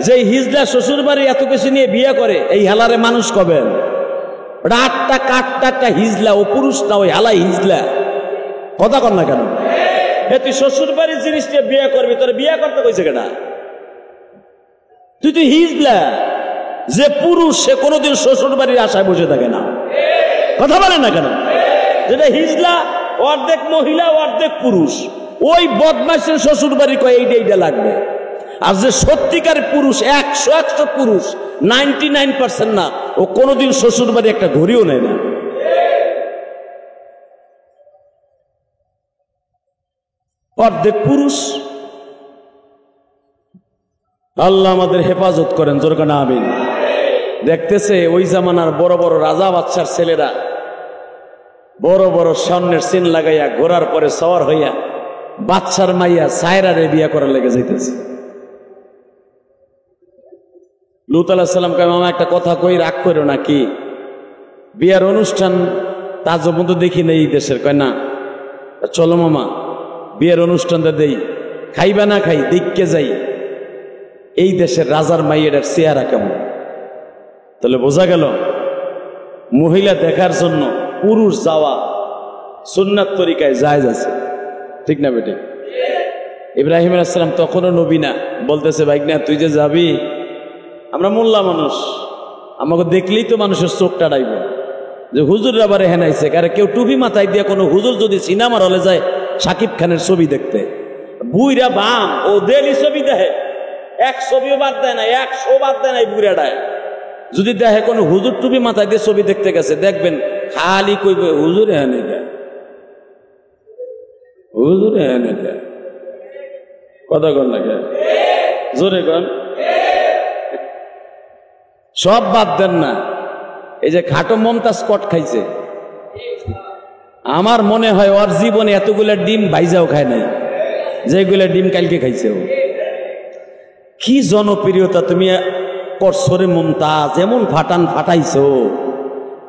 যে হিজলা শ্বশুর বাড়ি এত কিছু নিয়ে বিয়ে করে, এই হেলারে মানুষ কবেন? ওটা 8টা কাঠটা একটা হিজলা, ও পুরুষ না, ওই হেলাই হিজলা। কথা কর না কেন? তুই শ্বশুর বাড়ির জিনিস নিয়ে বিয়ে করবি, তোর বিয়ে করতে কইছে কেনা? তুই তুই হিজলা। যে পুরুষ সে কোনোদিন শ্বশুর বাড়ির আশায় বসে থাকে না। কথা বলেন না কেন? যেটা হিজলা অর্ধেক মহিলা অর্ধেক পুরুষ, ওই বদমাইশের শ্বশুর বাড়ি কয় এইটা লাগবে। আর যে সত্যিকার পুরুষ 100 পুরুষ 99% না, ও কোনোদিন শ্বশুর বাড়ি একটা ঘড়িও নেয় না। অর্ধেক পুরুষ। আল্লাহ আমাদের হেফাজত করেন, জোরে না আমিন। দেখতেছে ওই জামানার বড় বড় রাজা বাচ্চার ছেলেরা বড় বড় স্বর্ণের সিন লাগাইয়া ঘোরার পরে সওয়ার হইয়া বাচ্চার মাইয়া সায়রারে বিয়া করার লেগে যাইতেছে। লূত আলাইহিস সালাম কয়, মামা একটা কথা কই, রাগ করো না। কি? বিয়ার অনুষ্ঠান তাজ পর্যন্ত দেখি না এই দেশের। কয় না, চলো মামা বিয়ের অনুষ্ঠানটা দেই। খাইবা না খাই দেখকে যাই এই দেশের রাজার মাইয়ের চেহারা কেমন। তাহলে বোঝা গেল মহিলা দেখার জন্য পুরুষ যাওয়া সুন্নাত তরিকায় জায়েজ আছে, ঠিক না বেটে? ইব্রাহিম আলাইহিস সালাম তখনও নবী না, বলতেছে ভাইগনা তুই যে যাবি, আমরা মোল্লা মানুষ, আমাকে দেখলেই তো মানুষের চোখটা ডাইব যে হুজুর আবার হেনাইছে। কারণ কেউ টুপি মাথায় দিয়ে কোনো হুজুর যদি সিনেমার হলে যায় শাকিব খানের ছবি দেখতে, বুইরা বাম ও দেলি ছবি দেখে, এক ছবিও বাদ দেয় না, 100 বাদ দেয় না। এই বুড়াটায় যদি দেখে কোনো হুজুর টুপি মাথায় দিয়ে ছবি দেখতে গেছে, দেখবেন খালি কইবে হুজুর এনে দেয়, হুজুর এনে দেয়। কথা কন লাগে, জোরে কন। সব বাদ দেন না। এই যে খাটো মমতাজ কট খাইছে, আমার মনে হয় ওর জীবনে এতগুলা ডিম ভাইজাও খায় নাই যেগুলা ডিম কালকে খাইছে ও। কি জনপ্রিয়তা তুমি করছো রে মমতাজ, এমন ফাটান ফাটাইছো,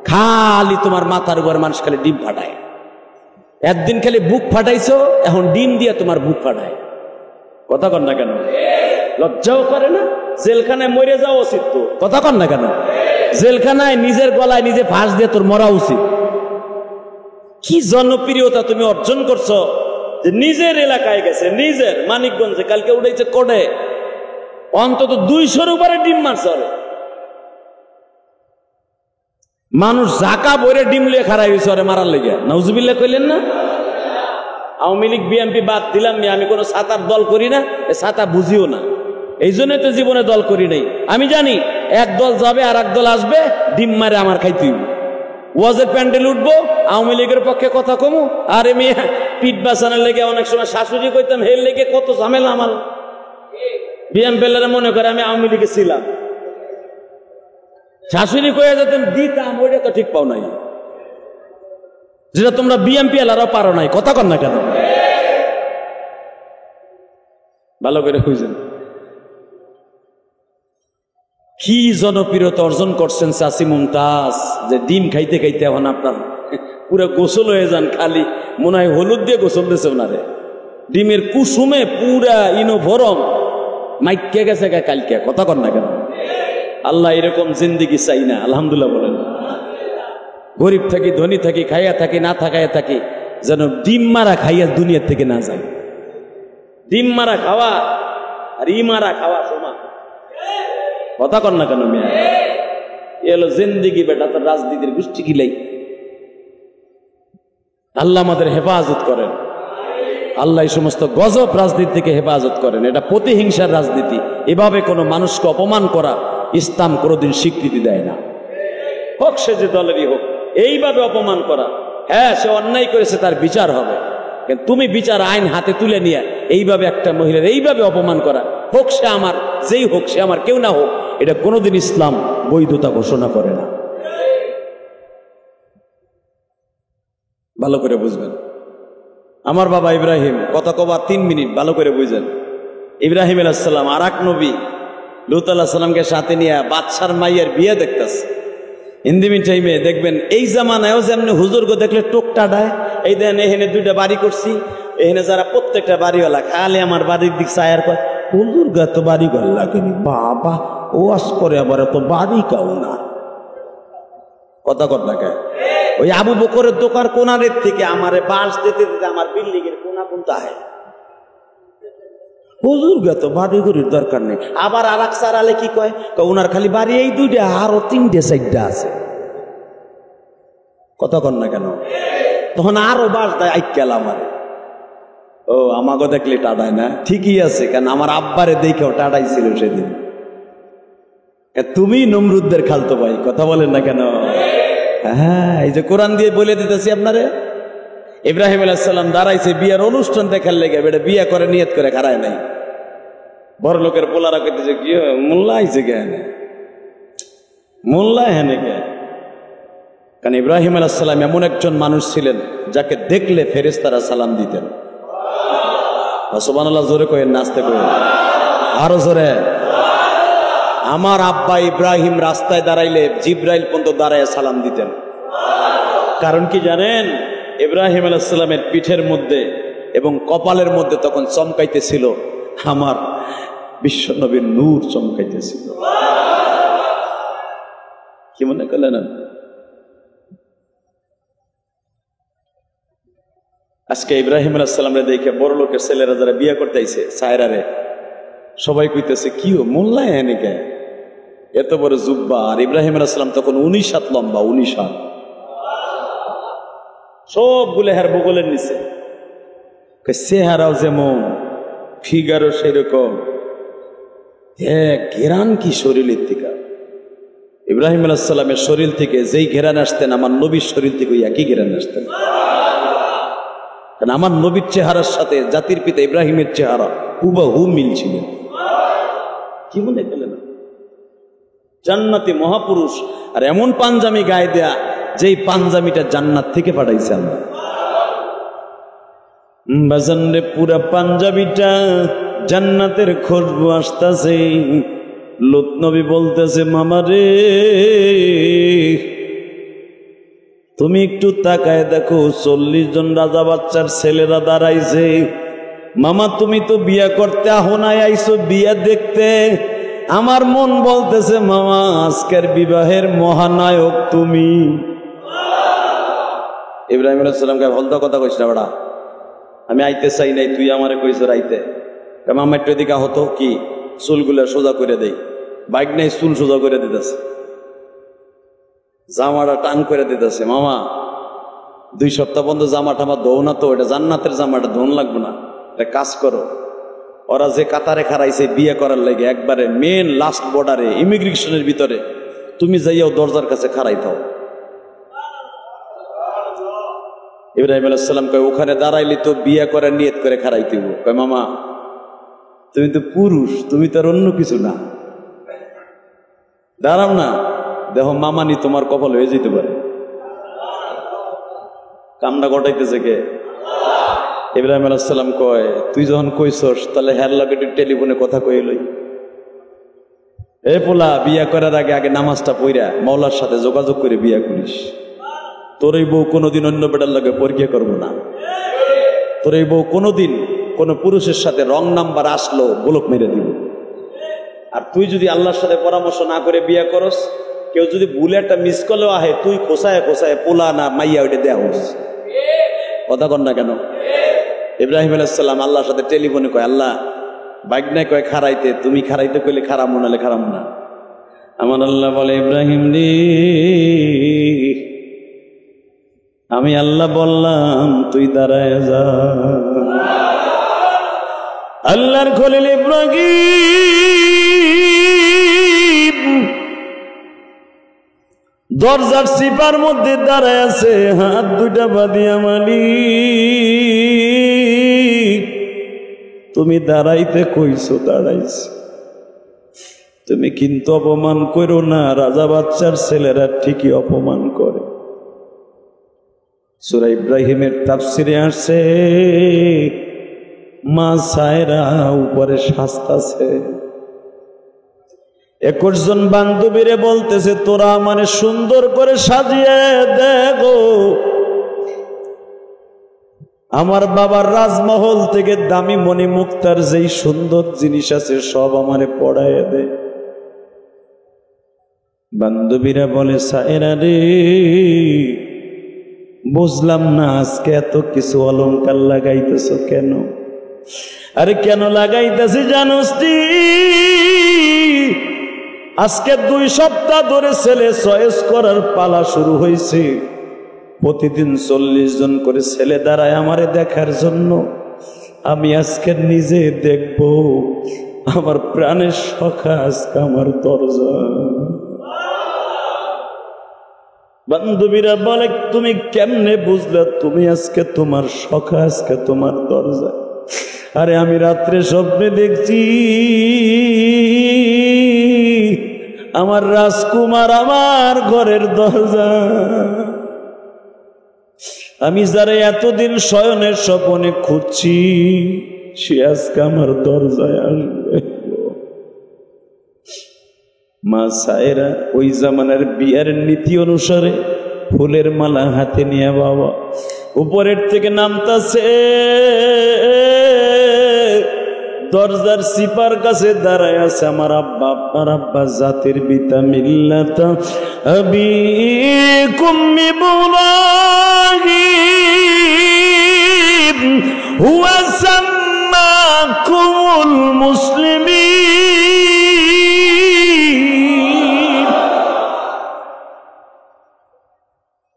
খালি তোমার মাথার উপর মানুষ খালি ডিম ফাটায়। একদিন খালি বুক ফাটাইছো, এখন ডিম দিয়ে তোমার বুক ফাটায়। কথা কন না কেন? লজ্জাও করে না? জেলখানায় মরে যাওয়া উচিত তো। কথা কন না কেন? জেলখানায় নিজের গলায় নিজে ফাঁস দিয়ে তোর মরা উচিত। কি জনপ্রিয়তা তুমি অর্জন করছো যে নিজের এলাকায় গেছে, নিজের মানিকগঞ্জে কালকে উঠেছে কোডে, অন্তত 200-র উপরে ডিম মারছে। মানুষ জাকা বইরে ডিম লিয়ে খারাই হয়েছে ওরে মারার লেগে। নাউজুবিল্লাহ কইলেন না? আওয়ামী লীগ বিএনপি বাদ দিলাম, আমি কোনো ছাতার দল করি না, এ ছাতা বুঝিও না, এই জন্যই তো জীবনে দল করি নাই। আমি জানি এক দল যাবে আর এক দল আসবে, ডিম মারে আমার খাইতে ওয়াজের প্যান্ডেল উঠবো, আওয়ামী লীগের পক্ষে কথা কমু, আর আমি পিঠ বাঁচানোর লেগে অনেক সময় শাশুড়ি কইতাম, হের লেগে কত ঝামেলা আমার। বিএমপিএলরা মনে করে আমি আওয়ামী লীগে ছিলাম, শাশুড়ি কয়ে যেতাম দিতাম, ওইটা তো ঠিক পাও নাই, যেটা তোমরা বিএমপিএলরাও পারো নাই। কথা কন না কেন? ভালো করে বুঝেন কি জনপ্রিয়তা অর্জন করছেন চাচি মুমতাজ, যে ডিম খাইতে খাইতে এখন আপনার পুরো গোসল হয়ে যান, খালি মনে হয় হলুদ দিয়ে গোসল দিয়েছে ওনারে। ডিমের কুসুমে পুরা ইনোভরম মাইকে গেছে কালকে। কথা কন না কেন? আল্লাহ এরকম জিন্দিগি চাই না। আলহামদুলিল্লাহ বলেন। গরিব থাকি ধনী থাকি খাইয়া থাকি না থাকাইয়া থাকি, যেন ডিম মারা খাইয়া দুনিয়ার থেকে না যায়। ডিম মারা খাওয়া আর ই মারা খাওয়া সমান। কথা কন না কেন মিয়া? এ হলো জিন্দিগি বেটা, তোর রাজনীতির গোষ্ঠী কিলাই। আল্লাহ আমাদের হেফাজত করেন, আল্লাহ এই সমস্ত গজব রাজনীতি থেকে হেফাজত করেন। এটা প্রতিহিংসার রাজনীতি। এভাবে কোনো মানুষকে অপমান করা ইসলাম কোনোদিন স্বীকৃতি দেয় না। হোক সে যে দলেরই হোক, এইভাবে অপমান করা, হ্যাঁ সে অন্যায় করেছে, তার বিচার হবে, কিন্তু তুমি বিচার আইন হাতে তুলে নিয়ে এইভাবে একটা মহিলার এইভাবে অপমান করা, হোক সে আমার, যেই হোক সে আমার, কেউ না হোক, এটা কোনোদিন ইসলাম বৈধতা ঘোষণা করে না। ভালো করে বুঝবেন। আমার বাবা ইব্রাহিম, কথা কবার 3 মিনিট, ভালো করে বুঝেন। ইব্রাহিম আলাইহিস সালাম আর এক নবী লূত আলাইহিস সালামকে সাথে নিয়ে বাদশার মাইয়ের বিয়ে দেখতেছে। ইন্দিমিন টাইমে দেখবেন এই জামানায়ও যেমনি হুজুরকে দেখলে টোকটা ডায়, এই দেন এখানে 2টা বাড়ি করছি, এখানে যারা প্রত্যেকটা বাড়িওয়ালা খালি আমার বাড়ির দিক চায়ার কয়, হুজুর গা তো বাড়ি ঘর লাগেনি, বাবা ওয়াজ করে আবার এত বাড়ি কাও না, কথা কর না কে? ওই আবু বকরের দোকান কোনারের থেকে আমারে বাস দিতে দিতে আমার বিল্ডিং এর কোনা কোনটা হয়, হুজুর গে তো বাড়ি ঘড়ির দরকার নেই। আবার আর এক স্যার আলে কি কয়, ওনার খালি বাড়ি এই দুইটা, আরো 3টে 4টে আছে, কথা কর না কেন? তখন আরো বাস দেয় আইকাল আমারে। ও আমাকে দেখলে টাডায় না, ঠিকই আছে, কেন আমার আব্বারে দেখেও টাডাইছিল সেদিন। তুমি নমরুদদের খালতো ভাই, কথা বলেন না কেন? হ্যাঁ, এই যে কোরআন দিয়ে বলে দিতেছি আপনারে, ইব্রাহিম আলাইহিস সালাম দাঁড়াইছে বিয়ের অনুষ্ঠান দেখার লেগে, বেটা বিয়ে করে নিয়ত করে খারায় নাই। বড় লোকের পোলারা কইতেছে কি মোল্লা আইছে কেন, মোল্লা হেনে কে? কারণ ইব্রাহিম আলাইহিস সালাম এমন একজন মানুষ ছিলেন যাকে দেখলে ফেরেশতারা সালাম দিতেন। সুবহানাল্লাহ জোরে কইেন, নাচতে কইেন, আরো জোরে। আমার আব্বা ইব্রাহিম রাস্তায় দাঁড়াইলে জিব্রাইল পর্যন্ত দাঁড়ায় সালাম দিতেন। কারণ কি জানেন? ইব্রাহিম আলাইহিস সালামের পিঠের মধ্যে এবং কপালের মধ্যে তখন চমকাইতেছিল আমার বিশ্বনবীর নূর, চমকাইতেছিল। কি মনে করলেন? আজকে ইব্রাহিম আলাইহিস সালামরে দেখে বড় লোকের ছেলেরা যারা বিয়ে করতে আইছে সায়রারে, সবাই কইতেছে কি মোল্লা এনে কে, এত বড় জুব্বা। আর ইব্রাহিম আলাইহিস সালাম তখন 19 হাত লম্বা, 19 হাত, সবগুলো হের বগলের নিচে। চেহারাও যেমন, ফিগারও সেরকম, ঘেরান কি শরীরের থেকে। ইব্রাহিম আলাইহিস সালামের শরীর থেকে যেই ঘেরান আসতেন, আমার নবীর শরীর থেকে ওই একই ঘেরান আসতেন। কারণ আমার নবীর চেহারার সাথে জাতির পিতা ইব্রাহিমের চেহারা হুবহু মিল ছিল। কি মনে গেলেন? জান্নাতি মহাপুরুষ, আর এমন পাঞ্জামি গায়ে দেয়া যেই পাঞ্জামিটা জান্নাত থেকে পাঠাইছে আমরা। বাজানরে পুরা পাঞ্জাবিটা জান্নাতের খুশবু আসতেছে। লূত নবী বলতেছে, মামা রে তুমি একটু তাকায় দেখো, 40 জন রাজা বাচ্চার ছেলেরা দাঁড়াইছে। মামা তুমি তো বিয়া করতে আহনায় আইছো, বিয়া দেখতে। আমার মন বলতেছে মামা আজকের বিবাহের মহানায়ক তুমি। ইব্রাহিম আলাইহিস সালামকে বলতো, কথা কইছ না বড়া, আমি আইতে চাই নাই, তুই আমারে কইছ রাইতে। মামা একটু এদিকে হতো কি, চুলগুলো সোজা করে দেই। বাইক নাই, চুল সোজা করে দিতেছে, জামাটা টান করে দিতেছে। মামা 2 সপ্তাহ বন্ধ জামা টামা ধোও না তো, এটা জান্নাতের জামাটা ধোন লাগবে না, এটা কাজ করো। ওরা যে কাতারে খারাইছে বিয়ে করার লাগে, একবারে মেন লাস্ট বর্ডারে ইমিগ্রেশনের ভিতরে, তুমি যাইয়াও দরজার কাছে খারাই থাও। ইব্রাহিম আলাইহিস সালাম কয় ওখানে দাঁড়াইলি তো বিয়ে করার নিয়ত করে খারাইতে হইব। কয় মামা তুমি তো পুরুষ, তুমি তো আর অন্য কিছু না, দাঁড়াও না, দেখো মামানি তোমার কপাল হয়ে যেতে পারে। কামনা ঘটাইতেছে কে? ইব্রাহিম আলাইহিস সালাম কয় তুই যখন কইছস তাহলে হ্যার লগে টেলিফোনে কথা কই লই। এ পোলা, বিয়া করার আগে আগে নামাজটা পড়া মাওলার সাথে যোগাযোগ করে বিয়া করিস। তোর এই বউ কোনোদিন অন্য বেটার লগে পরীক্ষা করবো না। তোর এই বউ কোনোদিন কোনো পুরুষের সাথে রং নাম্বার আসলো গোলক মেরে দিব। আর তুই যদি আল্লাহর সাথে পরামর্শ না করে বিয়া করস, কেউ যদি ভুলে একটা মিস কলেও আহে, তুই কোসায় কোসায় পোলা না মাইয়া ওইটা দেয়া হোস। কথা কন না কেন? ইব্রাহিম আলাইহিস সালাম আল্লাহর সাথে টেলিফোনে কয়, আল্লাহ বাইকনায় কয় খারাইতে, তুমি খারাইতে কইলে খারাপ নালে খারাপ না। আমার আল্লাহ বলে, ইব্রাহিম রে আমি আল্লাহ বললাম তুই দাঁড়ায় যা। আল্লাহর খলিল ইব্রাহিম দরজার সিপার মধ্যে দাঁড়ায় আছে, হাত দুটা বাঁধিয়া, মালিক তুমি দাঁড়াইতে কইছো দাঁড়াইছি, তুমি কিন্তু অপমান করো না। রাজা বাচ্চার ছেলেরা ঠিকই অপমান করে। সূরা ইব্রাহিমের তাফসিরে আসছে মা সায়রা উপরে শাস্তাছে। 21 জন বান্ধবীরে বলতেছে তোরা মানে সুন্দর করে সাজিয়ে দেখো, আমার বাবার রাজমহল থেকে দামি মণি মুক্তার যেই সুন্দর জিনিস আছে সব আমারে পড়াইয়া দেয়। বান্ধবীরা বলে, সায়রা রে, বুঝলাম না আজকে এত কিছু অলংকার লাগাইতেছ কেন? আরে কেন লাগাইতেছি জানোস তুই? আজকে 2 সপ্তাহ ধরে ছেলে চয়েস করার পালা শুরু হয়েছে। প্রতিদিন 40 জন করে ছেলে দাঁড়ায় আমারে দেখার জন্য। আমি আজকে নিজে দেখব। আমার প্রাণের সখা আজকে আমার দরজা। বান্ধবীরা বলে, তুমি কেমনে বুঝলে? তুমি আজকে তোমার সখা আজকে তোমার দরজা। আরে আমি রাত্রে স্বপ্নে দেখছি আমার রাজকুমার আমার ঘরের দরজা। আমি যারা এতদিন শয়নের স্বপ্নে খুঁজছি সে আজকে আমার দরজায় আসবে। মা সায়রা ওই জামানার বিয়ার নীতি অনুসারে ফুলের মালা হাতে নিয়ে বাবা উপরের থেকে নামতাছে, দরজার সিপার কাছে দাঁড়ায় আছে আমার আব্বা। আপনার আব্বা জাতির পিতা মিল্লাতা আবিকুম ইব্রাহিম হুয়া সাম্মাকুমুল মুসলিমিন।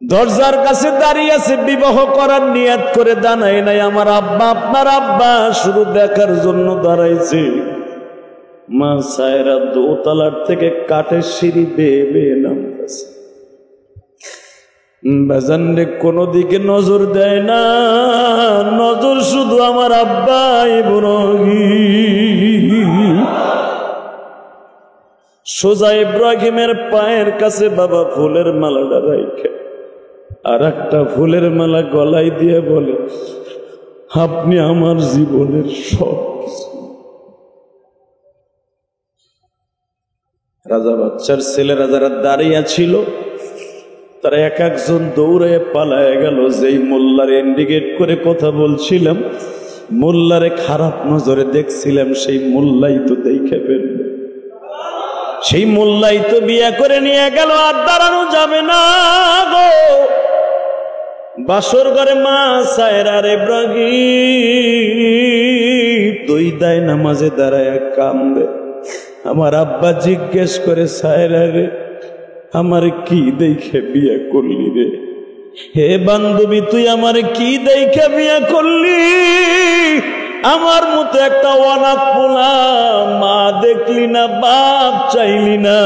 দরজার কাছে দাঁড়িয়ে আছে, বিবাহ করার নিয়ত করে দাঁড়ায় নাই আমার আব্বা। আপনার আব্বা শুধু দেখার জন্য দাঁড়াইছে। মা সায়রা 2 তলার থেকে কাঠের সিঁড়ি বেয়ে বেয়ে নামতেছে। বাজান রে কোনো দিকে নজর দেয় না, নজর শুধু আমার আব্বা ইব্রাহিম। সোজা ইব্রাহিমের পায়ের কাছে বাবা ফুলের মালাটা রাইখে আর একটা ফুলের মালা গলায় দিয়ে বলে, আপনি আমার জীবনের সব কিছু। রাজা বাচ্চার ছেলেরা যারা দাঁড়িয়ে ছিল তারা এক একজন দৌড়ে পালায় গেল। যেই মোল্লারে ইন্ডিকেট করে কথা বলছিলাম, মোল্লারে খারাপ নজরে দেখছিলাম, সেই মোল্লাই তো দেখে ফেলল। সেই মোল্লাই তো বিয়ে করে নিয়ে গেল, আর দাঁড়ানো যাবে না গো। বাসর ঘরে মা সায়রার ইব্রাহিম 2 দায় নামাজে দাঁড়ায় কান্দে। আমার আব্বা জিজ্ঞেস করে, সায়রা রে, আমার কি দেখে বিয়ে করলি রে? হে বান্ধবী, তুই আমার কি দেখে বিয়ে করলি? আমার মতো একটা অনাথ পোলা, মা দেখলি না, বাপ চাইলি না,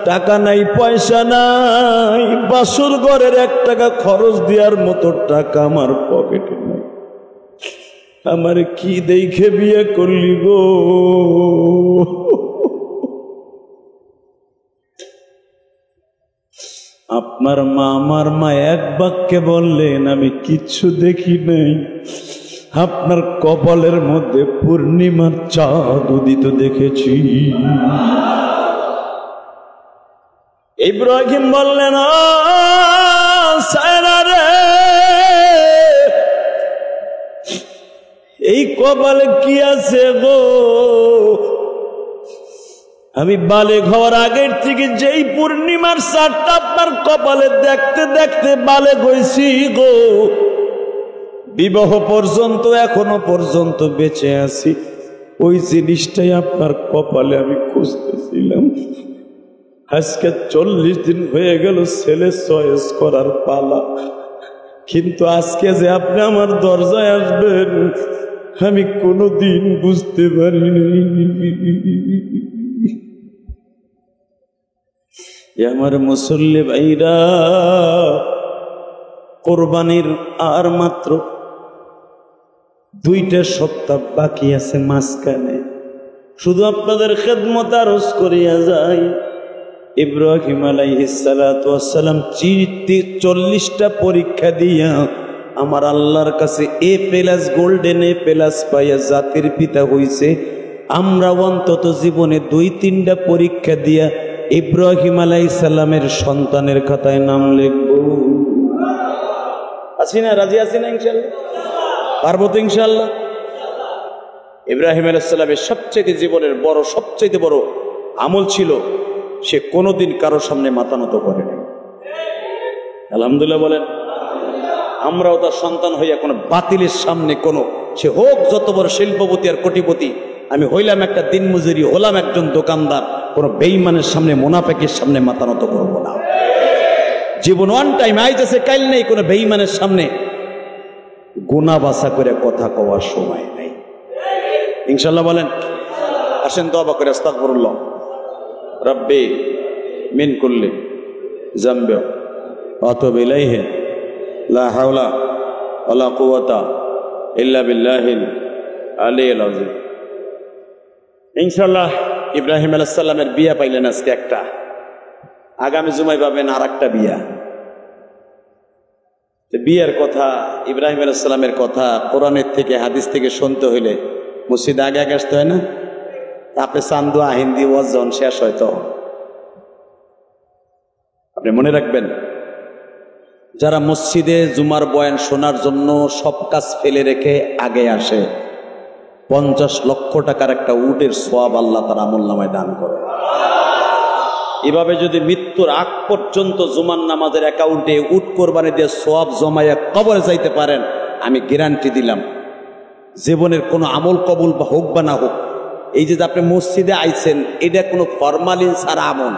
টাকা নাই, পয়সা নাই, বাসর ঘরের 1 টাকা খরচ দেওয়ার মতো টাকা আমার পকেটে নাই। আমার কি দেখে বিয়ে করলি গো? আপনার মা, আমার মা এক বাক্যে বললেন, আমি কিচ্ছু দেখি নাই, আপনার কপালের মধ্যে পূর্ণিমার চাঁদ উদিত দেখেছি। ইব্রাহিম বললেন, সায়রা রে, এই কপালে কি আছে গো? আমি বালেগ হওয়ার আগের থেকে যেই পূর্ণিমার চাঁদটা আপনার কপালে দেখতে দেখতে বালেগ হইছি গো, বিবাহ পর্যন্ত এখনো পর্যন্ত বেঁচে আছি, ওই জিনিসটাই আপনার কপালে আমি খুঁজতেছিলাম। আজকে 40 দিন হয়ে গেল ছেলে চয়েস করার পালা, কিন্তু আজকে যে আপনি আমার দরজায় আসবেন আমি কোনোদিন বুঝতে পারিনি। আমার মুসল্লি ভাইরা, কোরবানির আর মাত্র 2টা সপ্তাহ বাকি আছে মাঝখানে। শুধু আপনাদের খেদমত আরজ করিয়া যাই, ইব্রাহিম আলাইহিস সালাতু ওয়াস সালাম 40টা পরীক্ষা দিয়া আমার আল্লাহর কাছে A+ গোল্ডেন A+ পাইয়া জাতির পিতা হইছে। আমরা অন্তত জীবনে 2-3টা পরীক্ষা দিয়া ইব্রাহিম আলাইহিস সালামের সন্তানের খাতায় নাম লিখব। আছি না? রাজি আছি না ইনশাআল্লাহ? পারবো তো ইনশাআল্লাহ? ইব্রাহিম আলাইহিস সালামের সবচেয়ে জীবনের সবচেয়ে বড় আমল ছিল সে কোনোদিন কারোর সামনে মাথা নত করে নাই। আলহামদুলিল্লাহ বলেন। আমরাও তার সন্তান হইয়া কোনো বাতিলের সামনে সে হোক যত বড় শিল্পপতি আর কোটিপতি, আমি হইলাম একটা দিনমজুরি, হলাম একজন দোকানদার, কোনো বেঈমানের সামনে মুনাফিকের সামনে মাথা নত করবো না। জীবন ওয়ান টাইম আইতেছে, কাইল নেই। কোনো বেঈমানের সামনে গুনাহ বাসা করে কথা কওয়ার সময় নেই। ইনশাআল্লাহ বলেন। আসেন তওবা করে আস্তাগফিরুল্লাহ রাব্বি মিন কুল্লি যামবি ওয়া আতুবু ইলাইহি লা হাওলা ওয়ালা কুওয়াতা ইল্লা বিল্লাহিল আলিয়্যিল আযীম। ইনশাআল্লাহ ইব্রাহিম আলাইহিস সালামের বিয়া পাইলেন আজকে একটা, আগামী জুমায় পাবেন আর একটা বিয়া। বিয়ের কথা, ইব্রাহিম আলাইহিস সালামের কথা কোরআনের থেকে হাদিস থেকে শুনতে হইলে মসজিদে আগে আগে আসতে হয় না? আপনি চান্দু আহিন্দি ওয়াজন শেষ হয়তো। আপনি মনে রাখবেন, যারা মসজিদে জুমার বয়ান শোনার জন্য সব কাজ ফেলে রেখে আগে আসে, 50 লক্ষ টাকার একটা উটের সওয়াব আল্লাহ তার আমলনামায় দান করে। এভাবে যদি মৃত্যুর আগ পর্যন্ত জুমার নামাজের অ্যাকাউন্টে উট কোরবানি দিয়ে সওয়াব জমাইয়া কবরে যাইতে পারেন, আমি গ্যারান্টি দিলাম জীবনের কোনো আমল কবুল বা হোক বা না হোক, এই যে আপনি মসজিদে আইছেন, এটা কোনো ফরমালিন ছাড়া আমল,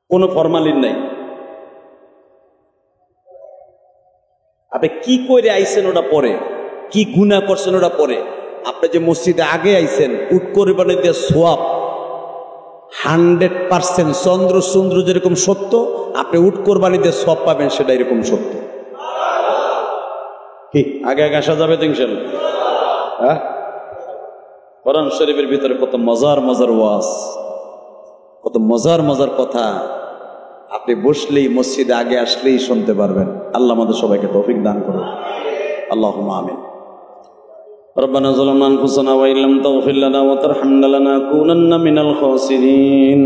কোনো ফরমালিন নাই। আপনি কি করে আইছেন ওটা পরে, কি গুনাহ করছেন ওটা পরে। আপনি যে মসজিদে আগে আইছেন, উট কোরবানি দিয়ে সওয়াব 100% চন্দ্র চন্দ্র যেরকম সত্য, আপনি উট কোরবানি দিয়ে সওয়াব পাবেন সেটা এরকম সত্য। কি আগে আগে আসা যাবে তো ইনশাআল্লাহ? হ্যাঁ, কোরআন শরীফের ভিতরে কত মজার মজার ওয়াজ, কত মজার মজার কথা আপনি বসলেই মসজিদে আগে আসলেই শুনতে পারবেন। আল্লাহ আমাদের সবাইকে তৌফিক দান করুন, আল্লাহুম্মা আমিন। ربنا ظلمنا أنفسنا وإن لم تغفر لنا وترحمنا لنكونن من الخاسرين